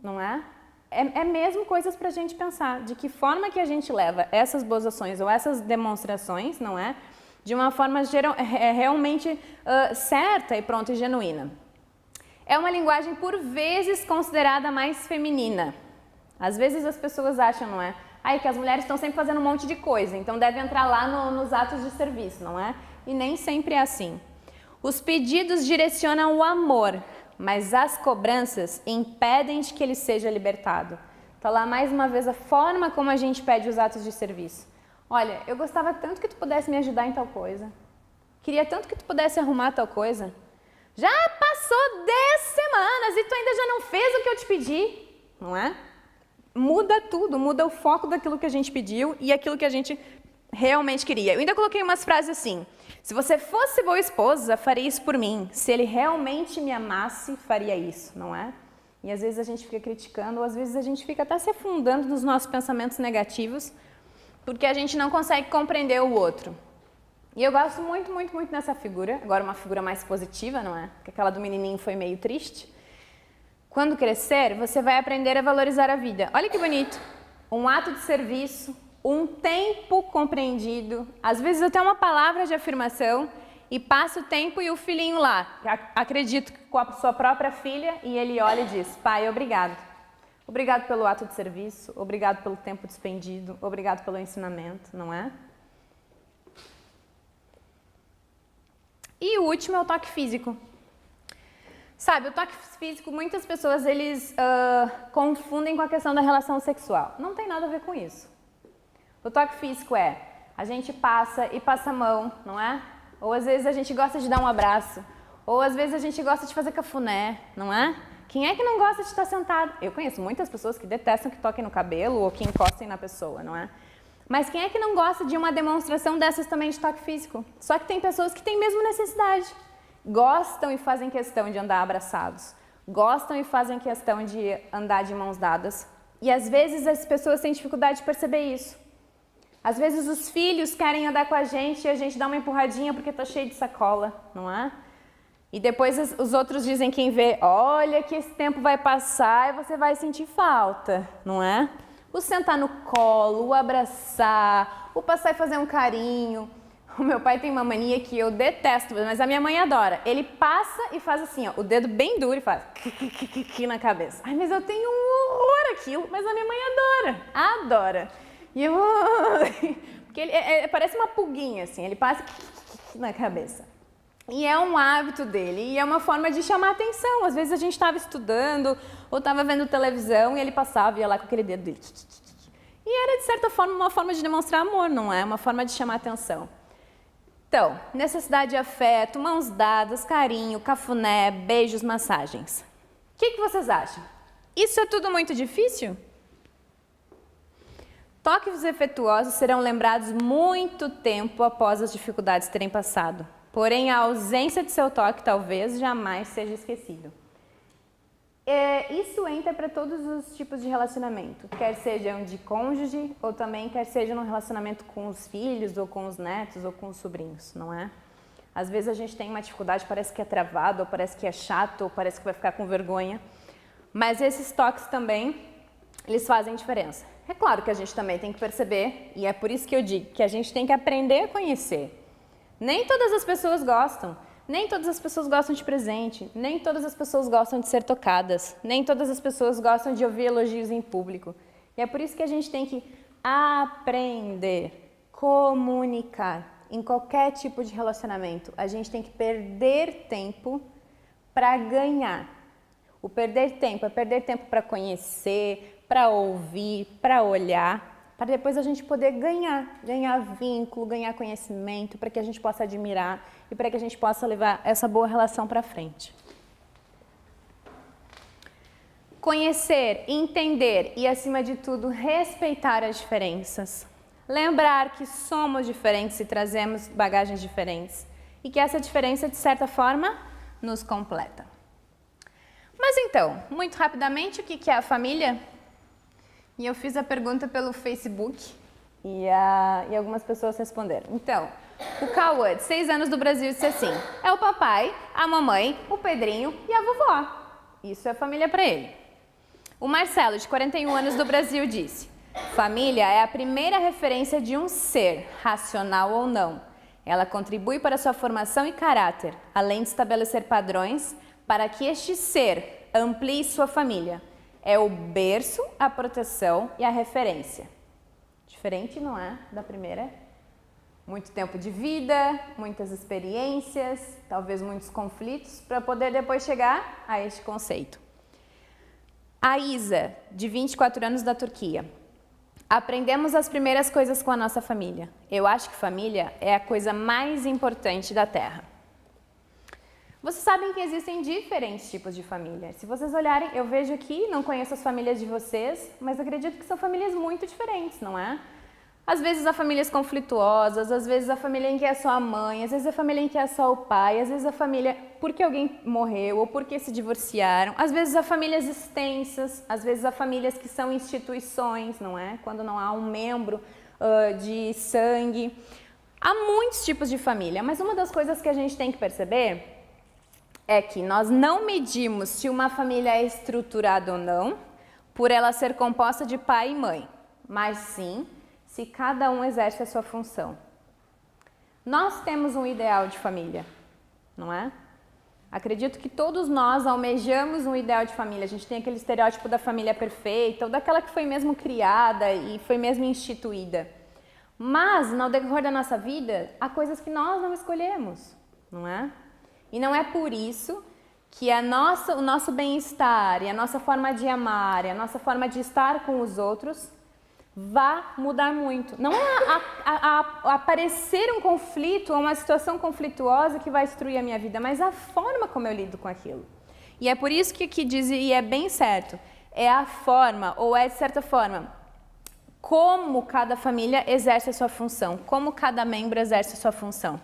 Não é? É mesmo coisas para a gente pensar, de que forma que a gente leva essas boas ações ou essas demonstrações, não é? De uma forma realmente certa e pronta e genuína. É uma linguagem por vezes considerada mais feminina. Às vezes as pessoas acham, não é? Ai, que as mulheres estão sempre fazendo um monte de coisa, então deve entrar lá nos atos de serviço, não é? E nem sempre é assim. Os pedidos direcionam o amor, mas as cobranças impedem de que ele seja libertado. Então lá mais uma vez a forma como a gente pede os atos de serviço. Olha, eu gostava tanto que tu pudesse me ajudar em tal coisa. Queria tanto que tu pudesse arrumar tal coisa. Já passou 10 semanas e tu ainda já não fez o que eu te pedi, não é? Muda tudo, muda o foco daquilo que a gente pediu e aquilo que a gente realmente queria. Eu ainda coloquei umas frases assim: se você fosse boa esposa, faria isso por mim. Se ele realmente me amasse, faria isso, não é? E às vezes a gente fica criticando, ou às vezes a gente fica até se afundando nos nossos pensamentos negativos, porque a gente não consegue compreender o outro. E eu gosto muito, muito, muito dessa figura. Agora uma figura mais positiva, não é? Porque aquela do menininho foi meio triste. Quando crescer, você vai aprender a valorizar a vida. Olha que bonito. Um ato de serviço, um tempo compreendido, às vezes até uma palavra de afirmação, e passa o tempo e o filhinho lá, acredito que com a sua própria filha, e ele olha e diz: pai, obrigado. Obrigado pelo ato de serviço, obrigado pelo tempo despendido, obrigado pelo ensinamento, não é? E o último é o toque físico. Sabe, o toque físico, muitas pessoas eles confundem com a questão da relação sexual. Não tem nada a ver com isso. O toque físico é, a gente passa e passa a mão, não é? Ou às vezes a gente gosta de dar um abraço. Ou às vezes a gente gosta de fazer cafuné, não é? Quem é que não gosta de estar sentado? Eu conheço muitas pessoas que detestam que toquem no cabelo ou que encostem na pessoa, não é? Mas quem é que não gosta de uma demonstração dessas também de toque físico? Só que tem pessoas que têm mesmo necessidade. Gostam e fazem questão de andar abraçados. Gostam e fazem questão de andar de mãos dadas. E às vezes as pessoas têm dificuldade de perceber isso. Às vezes os filhos querem andar com a gente e a gente dá uma empurradinha porque está cheio de sacola, não é? E depois os outros dizem, quem vê, olha que esse tempo vai passar e você vai sentir falta, não é? O sentar no colo, o abraçar, o passar e fazer um carinho. O meu pai tem uma mania que eu detesto, mas a minha mãe adora. Ele passa e faz assim, ó, o dedo bem duro e faz na cabeça. Ai, mas eu tenho um horror aquilo, mas a minha mãe adora. E eu... Porque ele parece uma pulguinha, assim, ele passa na cabeça. E é um hábito dele, e é uma forma de chamar atenção. Às vezes a gente estava estudando, ou estava vendo televisão, e ele passava e ia lá com aquele dedo dele. E era, de certa forma, uma forma de demonstrar amor, não é? Uma forma de chamar atenção. Então, necessidade de afeto, mãos dadas, carinho, cafuné, beijos, massagens. O que vocês acham? Isso é tudo muito difícil? Toques afetuosos serão lembrados muito tempo após as dificuldades terem passado. Porém, a ausência de seu toque talvez jamais seja esquecido. Isso entra para todos os tipos de relacionamento, quer sejam de cônjuge ou também quer seja no relacionamento com os filhos ou com os netos ou com os sobrinhos, não é? Às vezes a gente tem uma dificuldade, parece que é travado, ou parece que é chato, ou parece que vai ficar com vergonha, mas esses toques também, eles fazem diferença. É claro que a gente também tem que perceber, e é por isso que eu digo que a gente tem que aprender a conhecer. Nem todas as pessoas gostam. Nem todas as pessoas gostam de presente, nem todas as pessoas gostam de ser tocadas, nem todas as pessoas gostam de ouvir elogios em público. E é por isso que a gente tem que aprender, comunicar. Em qualquer tipo de relacionamento, a gente tem que perder tempo para ganhar. O perder tempo é perder tempo para conhecer, para ouvir, para olhar, para depois a gente poder ganhar vínculo, ganhar conhecimento, para que a gente possa admirar e para que a gente possa levar essa boa relação para frente. Conhecer, entender e, acima de tudo, respeitar as diferenças. Lembrar que somos diferentes e trazemos bagagens diferentes e que essa diferença, de certa forma, nos completa. Mas então, muito rapidamente, o que é a família? E eu fiz a pergunta pelo Facebook e algumas pessoas responderam. Então, o Cauã, de 6 anos do Brasil, disse assim: é o papai, a mamãe, o Pedrinho e a vovó. Isso é família para ele. O Marcelo, de 41 anos do Brasil, disse: família é a primeira referência de um ser, racional ou não. Ela contribui para sua formação e caráter, além de estabelecer padrões para que este ser amplie sua família. É o berço, a proteção e a referência. Diferente, não é? Da primeira. Muito tempo de vida, muitas experiências, talvez muitos conflitos, para poder depois chegar a este conceito. A Isa, de 24 anos, da Turquia. Aprendemos as primeiras coisas com a nossa família. Eu acho que família é a coisa mais importante da Terra. Vocês sabem que existem diferentes tipos de família. Se vocês olharem, eu vejo aqui, não conheço as famílias de vocês, mas acredito que são famílias muito diferentes, não é? Às vezes há famílias conflituosas, às vezes a família em que é só a mãe, às vezes a família em que é só o pai, às vezes a família porque alguém morreu ou porque se divorciaram, às vezes há famílias extensas, às vezes há famílias que são instituições, não é? Quando não há um membro de sangue. Há muitos tipos de família, mas uma das coisas que a gente tem que perceber é que nós não medimos se uma família é estruturada ou não por ela ser composta de pai e mãe, mas sim se cada um exerce a sua função. Nós temos um ideal de família, não é? Acredito que todos nós almejamos um ideal de família. A gente tem aquele estereótipo da família perfeita, ou daquela que foi mesmo criada e foi mesmo instituída. Mas, no decorrer da nossa vida, há coisas que nós não escolhemos, não é? E não é por isso que o nosso bem-estar e a nossa forma de amar e a nossa forma de estar com os outros vá mudar muito. Não é aparecer um conflito ou uma situação conflituosa que vai destruir a minha vida, mas a forma como eu lido com aquilo. E é por isso que aqui diz, e é bem certo, é a forma, ou é de certa forma, como cada família exerce a sua função, como cada membro exerce a sua função.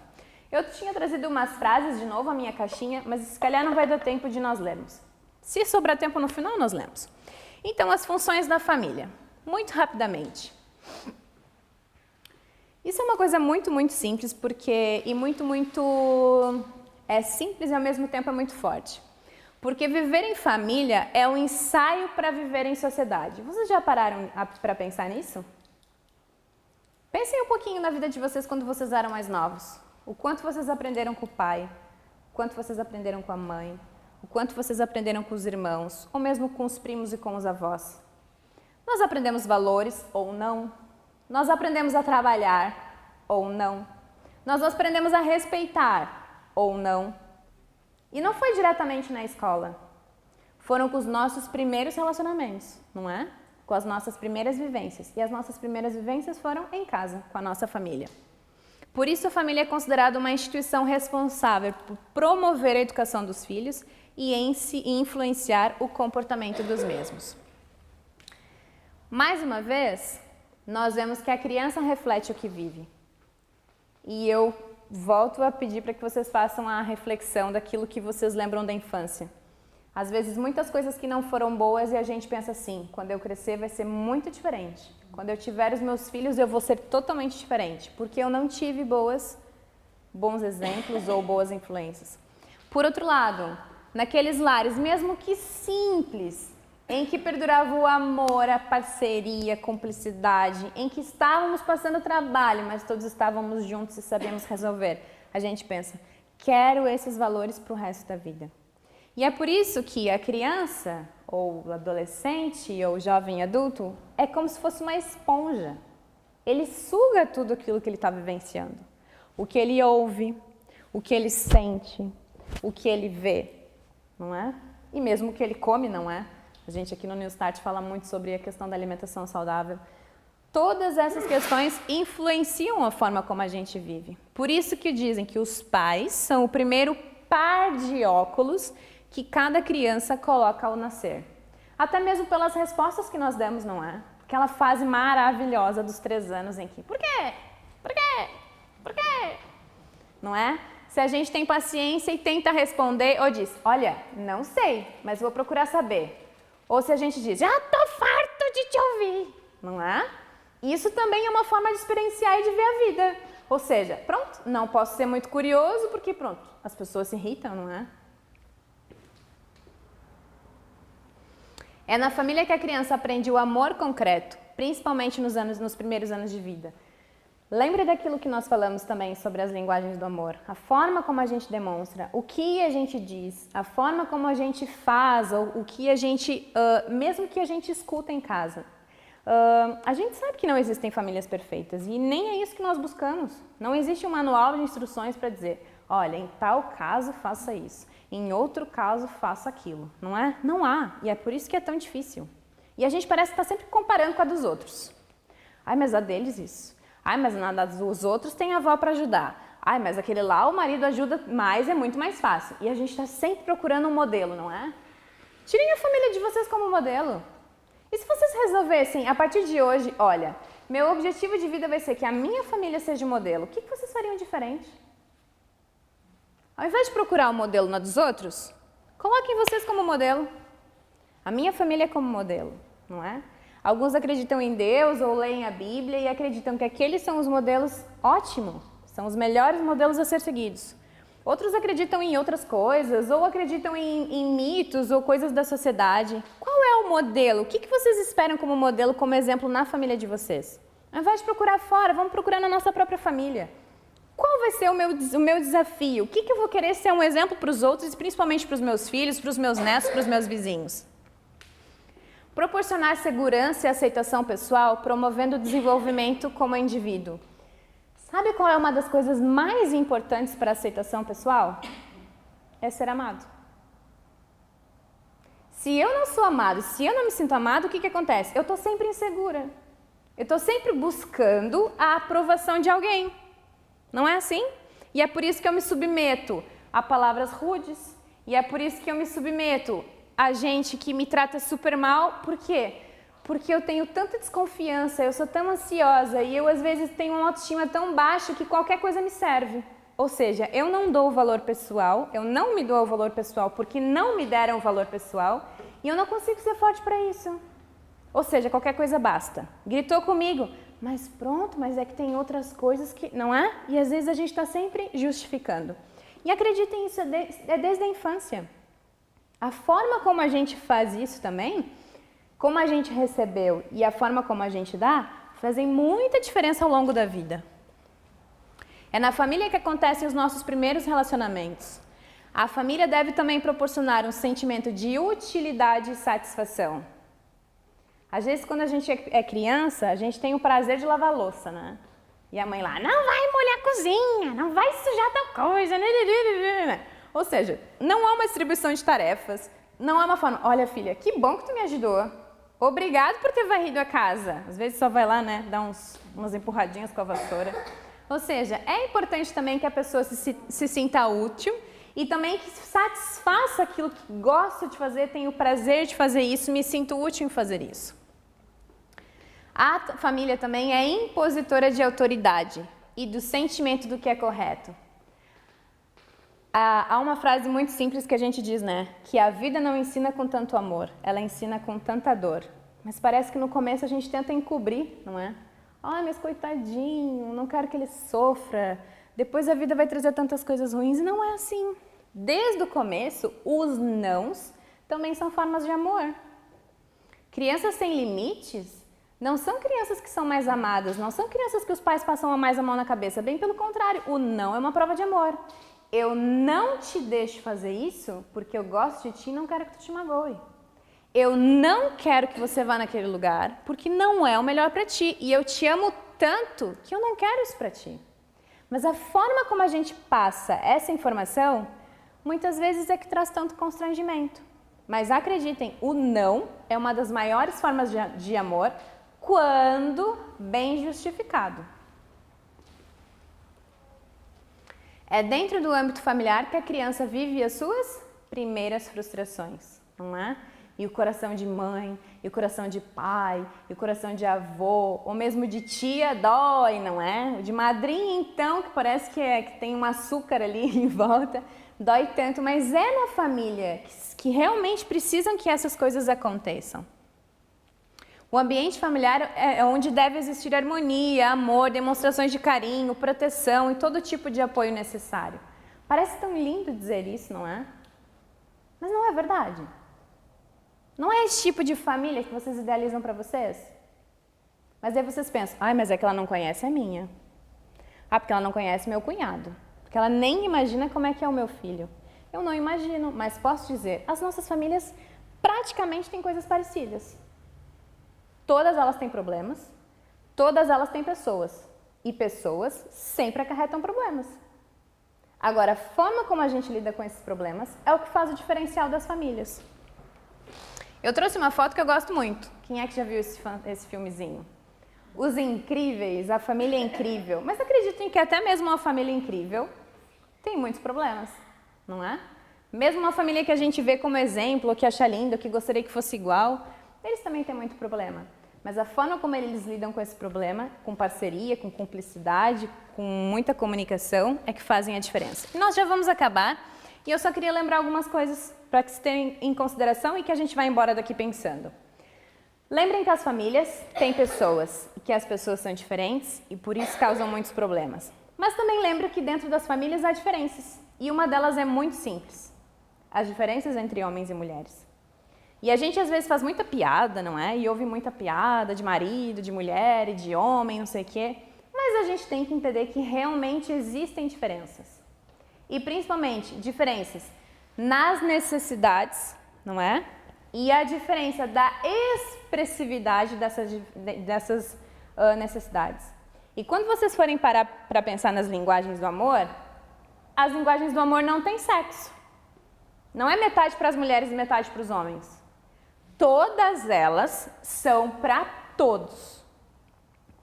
Eu tinha trazido umas frases de novo à minha caixinha, mas se calhar não vai dar tempo de nós lermos. Se sobrar tempo no final, nós lemos. Então, as funções da família. Muito rapidamente. Isso é uma coisa muito, muito simples, é simples e ao mesmo tempo é muito forte. Porque viver em família é um ensaio para viver em sociedade. Vocês já pararam para pensar nisso? Pensem um pouquinho na vida de vocês quando vocês eram mais novos. O quanto vocês aprenderam com o pai, o quanto vocês aprenderam com a mãe, o quanto vocês aprenderam com os irmãos, ou mesmo com os primos e com os avós. Nós aprendemos valores ou não? Nós aprendemos a trabalhar ou não? Nós aprendemos a respeitar ou não? E não foi diretamente na escola. Foram com os nossos primeiros relacionamentos, não é? Com as nossas primeiras vivências. E as nossas primeiras vivências foram em casa, com a nossa família. Por isso a família é considerada uma instituição responsável por promover a educação dos filhos e influenciar o comportamento dos mesmos. Mais uma vez, nós vemos que a criança reflete o que vive. E eu volto a pedir para que vocês façam a reflexão daquilo que vocês lembram da infância. Às vezes, muitas coisas que não foram boas e a gente pensa assim, quando eu crescer vai ser muito diferente. Quando eu tiver os meus filhos, eu vou ser totalmente diferente, porque eu não tive bons exemplos ou boas influências. Por outro lado, naqueles lares, mesmo que simples, em que perdurava o amor, a parceria, a cumplicidade, em que estávamos passando trabalho, mas todos estávamos juntos e sabíamos resolver. A gente pensa, quero esses valores para o resto da vida. E é por isso que a criança, ou o adolescente, ou o jovem adulto, é como se fosse uma esponja. Ele suga tudo aquilo que ele está vivenciando. O que ele ouve, o que ele sente, o que ele vê, não é? E mesmo o que ele come, não é? A gente aqui no New Start fala muito sobre a questão da alimentação saudável. Todas essas questões influenciam a forma como a gente vive. Por isso que dizem que os pais são o primeiro par de óculos que cada criança coloca ao nascer. Até mesmo pelas respostas que nós demos, não é? Aquela fase maravilhosa dos 3 anos em que, por quê? Por quê? Por quê? Não é? Se a gente tem paciência e tenta responder, ou diz, olha, não sei, mas vou procurar saber. Ou se a gente diz, já tô farto de te ouvir, não é? Isso também é uma forma de experienciar e de ver a vida. Ou seja, pronto, não posso ser muito curioso porque, pronto, as pessoas se irritam, não é? É na família que a criança aprende o amor concreto, principalmente nos primeiros anos de vida. Lembre daquilo que nós falamos também sobre as linguagens do amor. A forma como a gente demonstra, o que a gente diz, a forma como a gente faz, ou o que a gente, mesmo que a gente escuta em casa. A gente sabe que não existem famílias perfeitas e nem é isso que nós buscamos. Não existe um manual de instruções para dizer, olha, em tal caso faça isso, em outro caso faça aquilo, não é? Não há, e é por isso que é tão difícil. E a gente parece estar sempre comparando com a dos outros. Ai, mas a deles isso. Ai, mas nada dos outros tem avó para ajudar. Ai, mas aquele lá o marido ajuda mais, é muito mais fácil. E a gente está sempre procurando um modelo, não é? Tirem a família de vocês como modelo. E se vocês resolvessem, a partir de hoje, olha, Meu objetivo de vida vai ser que a minha família seja o modelo. O que vocês fariam diferente? Ao invés de procurar o modelo na dos outros, coloquem vocês como modelo. A minha família é como modelo, não é? Alguns acreditam em Deus ou leem a Bíblia e acreditam que aqueles são os modelos ótimos, são os melhores modelos a ser seguidos. Outros acreditam em outras coisas, ou acreditam em mitos ou coisas da sociedade. Qual é o modelo? O que vocês esperam como modelo, como exemplo na família de vocês? Ao invés de procurar fora, vamos procurar na nossa própria família. Qual vai ser o meu desafio? O que eu vou querer ser um exemplo para os outros, principalmente para os meus filhos, para os meus netos, para os meus vizinhos? Proporcionar segurança e aceitação pessoal, promovendo o desenvolvimento como indivíduo. Sabe qual é uma das coisas mais importantes para a aceitação pessoal? É ser amado. Se eu não sou amado, se eu não me sinto amado, o que acontece? Eu estou sempre insegura. Eu estou sempre buscando a aprovação de alguém. Não é assim? E é por isso que eu me submeto a palavras rudes. E é por isso que eu me submeto a gente que me trata super mal. Por quê? Porque eu tenho tanta desconfiança, eu sou tão ansiosa e eu às vezes tenho uma autoestima tão baixa que qualquer coisa me serve. Ou seja, eu não dou valor pessoal, eu não me dou o valor pessoal porque não me deram o valor pessoal e eu não consigo ser forte para isso. Ou seja, qualquer coisa basta. Gritou comigo, mas pronto, mas é que tem outras coisas que... Não é? E às vezes a gente está sempre justificando. E acreditem, isso é desde a infância. A forma como a gente faz isso também, como a gente recebeu e a forma como a gente dá, fazem muita diferença ao longo da vida. É na família que acontecem os nossos primeiros relacionamentos. A família deve também proporcionar um sentimento de utilidade e satisfação. Às vezes, quando a gente é criança, a gente tem o prazer de lavar louça, né? E a mãe lá, não vai molhar a cozinha, não vai sujar tal coisa. Ou seja, não há uma distribuição de tarefas, não há uma forma, olha filha, que bom que tu me ajudou. Obrigado por ter varrido a casa. Às vezes só vai lá, né, dar umas empurradinhas com a vassoura. Ou seja, é importante também que a pessoa se sinta útil e também que satisfaça aquilo que gosta de fazer, tenha o prazer de fazer isso, me sinto útil em fazer isso. A família também é impositora de autoridade e do sentimento do que é correto. Há uma frase muito simples que a gente diz, né? Que a vida não ensina com tanto amor, ela ensina com tanta dor. Mas parece que no começo a gente tenta encobrir, não é? Ai, mas coitadinho, não quero que ele sofra. Depois a vida vai trazer tantas coisas ruins e não é assim. Desde o começo, os nãos também são formas de amor. Crianças sem limites não são crianças que são mais amadas, não são crianças que os pais passam mais a mão na cabeça. Bem pelo contrário, o não é uma prova de amor. Eu não te deixo fazer isso porque eu gosto de ti e não quero que tu te magoe. Eu não quero que você vá naquele lugar porque não é o melhor para ti. E eu te amo tanto que eu não quero isso para ti. Mas a forma como a gente passa essa informação, muitas vezes é que traz tanto constrangimento. Mas acreditem, o não é uma das maiores formas de amor quando bem justificado. É dentro do âmbito familiar que a criança vive as suas primeiras frustrações, não é? E o coração de mãe, e o coração de pai, e o coração de avô, ou mesmo de tia dói, não é? O de madrinha, então, que parece que tem um açúcar ali em volta, dói tanto, mas é na família que realmente precisam que essas coisas aconteçam. O ambiente familiar é onde deve existir harmonia, amor, demonstrações de carinho, proteção e todo tipo de apoio necessário. Parece tão lindo dizer isso, não é? Mas não é verdade. Não é esse tipo de família que vocês idealizam para vocês? Mas aí vocês pensam, ai, mas é que ela não conhece a minha. Ah, porque ela não conhece meu cunhado. Porque ela nem imagina como é que é o meu filho. Eu não imagino, mas posso dizer, as nossas famílias praticamente têm coisas parecidas. Todas elas têm problemas, todas elas têm pessoas. E pessoas sempre acarretam problemas. Agora, a forma como a gente lida com esses problemas é o que faz o diferencial das famílias. Eu trouxe uma foto que eu gosto muito. Quem é que já viu esse filmezinho? Os Incríveis, a família é incrível. Mas acreditem que até mesmo uma família incrível tem muitos problemas, não é? Mesmo uma família que a gente vê como exemplo, que acha lindo, que gostaria que fosse igual, eles também têm muito problema. Mas a forma como eles lidam com esse problema, com parceria, com cumplicidade, com muita comunicação, é que fazem a diferença. E nós já vamos acabar, e eu só queria lembrar algumas coisas para que se tenham em consideração e que a gente vai embora daqui pensando. Lembrem que as famílias têm pessoas, e que as pessoas são diferentes e por isso causam muitos problemas. Mas também lembre que dentro das famílias há diferenças, e uma delas é muito simples. As diferenças entre homens e mulheres. E a gente às vezes faz muita piada, não é? E ouve muita piada de marido, de mulher e de homem, não sei o quê. Mas a gente tem que entender que realmente existem diferenças. E principalmente diferenças nas necessidades, não é? E a diferença da expressividade dessas necessidades. E quando vocês forem parar para pensar nas linguagens do amor, as linguagens do amor não têm sexo. Não é metade para as mulheres e metade para os homens. Todas elas são para todos.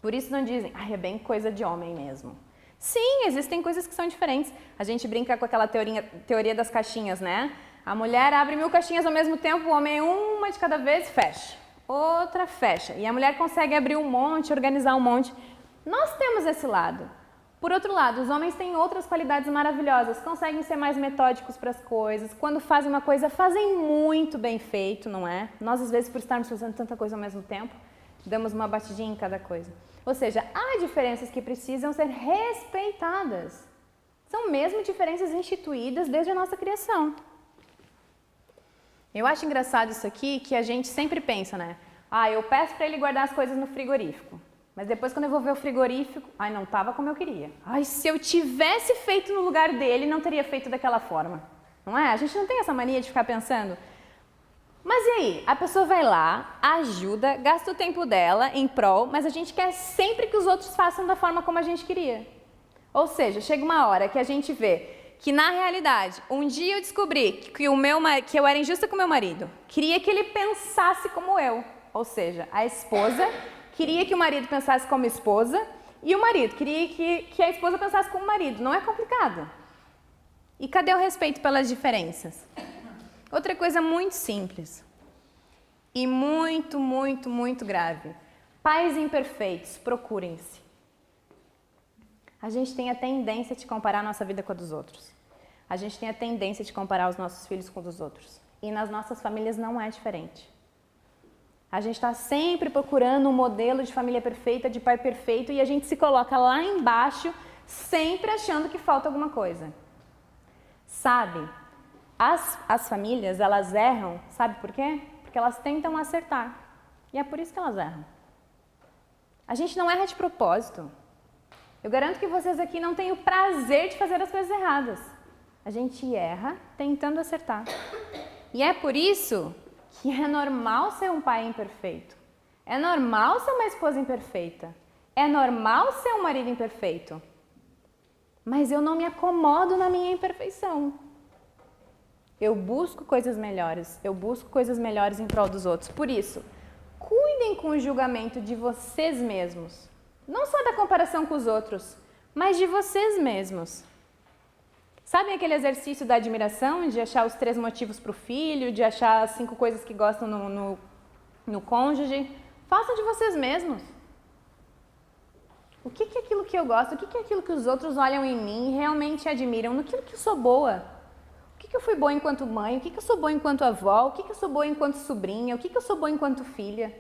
Por isso não dizem, é bem coisa de homem mesmo. Sim, existem coisas que são diferentes. A gente brinca com aquela teoria das caixinhas, né? A mulher abre 1000 caixinhas ao mesmo tempo, o homem uma de cada vez, fecha. Outra fecha. E a mulher consegue abrir um monte, organizar um monte. Nós temos esse lado. Por outro lado, os homens têm outras qualidades maravilhosas, conseguem ser mais metódicos para as coisas, quando fazem uma coisa, fazem muito bem feito, não é? Nós, às vezes, por estarmos fazendo tanta coisa ao mesmo tempo, damos uma batidinha em cada coisa. Ou seja, há diferenças que precisam ser respeitadas. São mesmo diferenças instituídas desde a nossa criação. Eu acho engraçado isso aqui, que a gente sempre pensa, né? Eu peço para ele guardar as coisas no frigorífico. Mas depois, quando eu vou ver o frigorífico, não estava como eu queria. Se eu tivesse feito no lugar dele, não teria feito daquela forma. Não é? A gente não tem essa mania de ficar pensando. Mas e aí? A pessoa vai lá, ajuda, gasta o tempo dela em prol, mas a gente quer sempre que os outros façam da forma como a gente queria. Ou seja, chega uma hora que a gente vê que, na realidade, um dia eu descobri que eu era injusta com o meu marido. Queria que ele pensasse como eu. Ou seja, a esposa queria que o marido pensasse como esposa e o marido queria que a esposa pensasse como marido. Não é complicado. E cadê o respeito pelas diferenças? Outra coisa muito simples e muito, muito, muito grave. Pais imperfeitos, procurem-se. A gente tem a tendência de comparar a nossa vida com a dos outros. A gente tem a tendência de comparar os nossos filhos com os dos outros. E nas nossas famílias não é diferente. A gente está sempre procurando um modelo de família perfeita, de pai perfeito, e a gente se coloca lá embaixo, sempre achando que falta alguma coisa. Sabe, as famílias, elas erram, sabe por quê? Porque elas tentam acertar. E é por isso que elas erram. A gente não erra de propósito. Eu garanto que vocês aqui não têm o prazer de fazer as coisas erradas. A gente erra tentando acertar. E é por isso que é normal ser um pai imperfeito. É normal ser uma esposa imperfeita. É normal ser um marido imperfeito. Mas eu não me acomodo na minha imperfeição. Eu busco coisas melhores. Eu busco coisas melhores em prol dos outros. Por isso, cuidem com o julgamento de vocês mesmos. Não só da comparação com os outros, mas de vocês mesmos. Sabem aquele exercício da admiração, de achar os 3 motivos para o filho, de achar as 5 coisas que gostam no cônjuge? Façam de vocês mesmos. O que é aquilo que eu gosto? O que é aquilo que os outros olham em mim e realmente admiram? No que eu sou boa? O que eu fui boa enquanto mãe? O que eu sou boa enquanto avó? O que eu sou boa enquanto sobrinha? O que eu sou boa enquanto filha?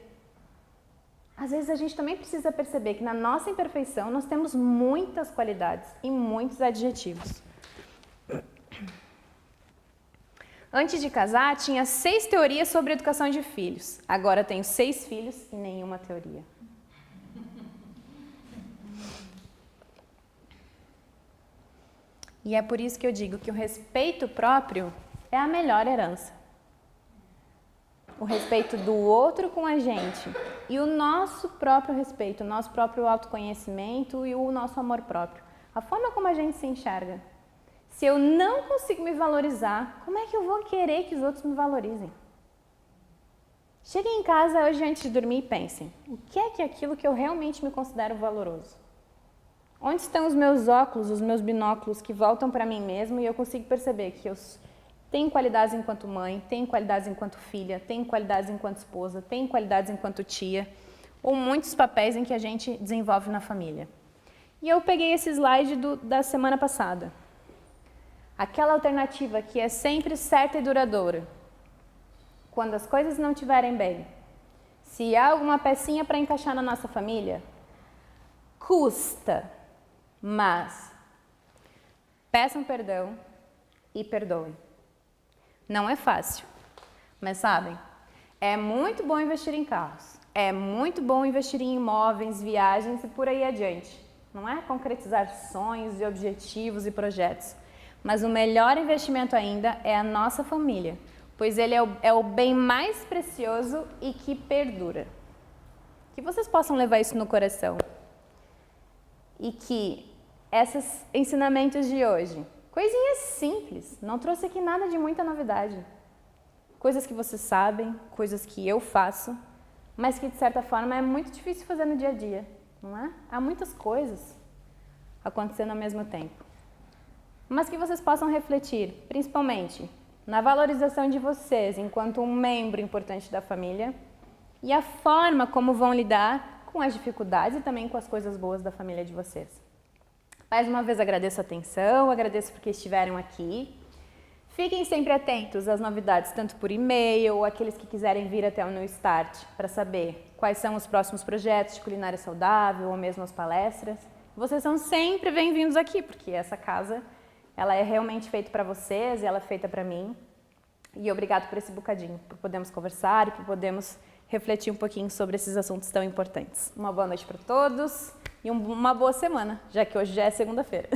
Às vezes a gente também precisa perceber que na nossa imperfeição nós temos muitas qualidades e muitos adjetivos. Antes de casar, tinha 6 teorias sobre educação de filhos. Agora tenho 6 filhos e nenhuma teoria. E é por isso que eu digo que o respeito próprio é a melhor herança. O respeito do outro com a gente e o nosso próprio respeito, o nosso próprio autoconhecimento e o nosso amor próprio. A forma como a gente se enxerga. Se eu não consigo me valorizar, como é que eu vou querer que os outros me valorizem? Cheguem em casa hoje antes de dormir e pensem, o que é aquilo que eu realmente me considero valoroso? Onde estão os meus óculos, os meus binóculos que voltam para mim mesmo e eu consigo perceber que eu tenho qualidades enquanto mãe, tenho qualidades enquanto filha, tenho qualidades enquanto esposa, tenho qualidades enquanto tia. ou muitos papéis em que a gente desenvolve na família. E eu peguei esse slide da semana passada. Aquela alternativa que é sempre certa e duradoura. Quando as coisas não estiverem bem, se há alguma pecinha para encaixar na nossa família, custa, mas peçam perdão e perdoem. Não é fácil, mas sabem, é muito bom investir em carros, é muito bom investir em imóveis, viagens e por aí adiante. Não é concretizar sonhos e objetivos e projetos, mas o melhor investimento ainda é a nossa família, pois ele é o bem mais precioso e que perdura. Que vocês possam levar isso no coração e que esses ensinamentos de hoje, coisinhas simples, não trouxe aqui nada de muita novidade. Coisas que vocês sabem, coisas que eu faço, mas que de certa forma é muito difícil fazer no dia a dia, não é? Há muitas coisas acontecendo ao mesmo tempo. Mas que vocês possam refletir, principalmente, na valorização de vocês enquanto um membro importante da família e a forma como vão lidar com as dificuldades e também com as coisas boas da família de vocês. Mais uma vez agradeço a atenção, agradeço porque estiveram aqui. Fiquem sempre atentos às novidades, tanto por e-mail ou aqueles que quiserem vir até o New Start para saber quais são os próximos projetos de culinária saudável ou mesmo as palestras. Vocês são sempre bem-vindos aqui, porque essa casa ela é realmente feita para vocês e ela é feita para mim. E obrigado por esse bocadinho, por podermos conversar e por podermos refletir um pouquinho sobre esses assuntos tão importantes. Uma boa noite para todos e uma boa semana, já que hoje já é segunda-feira.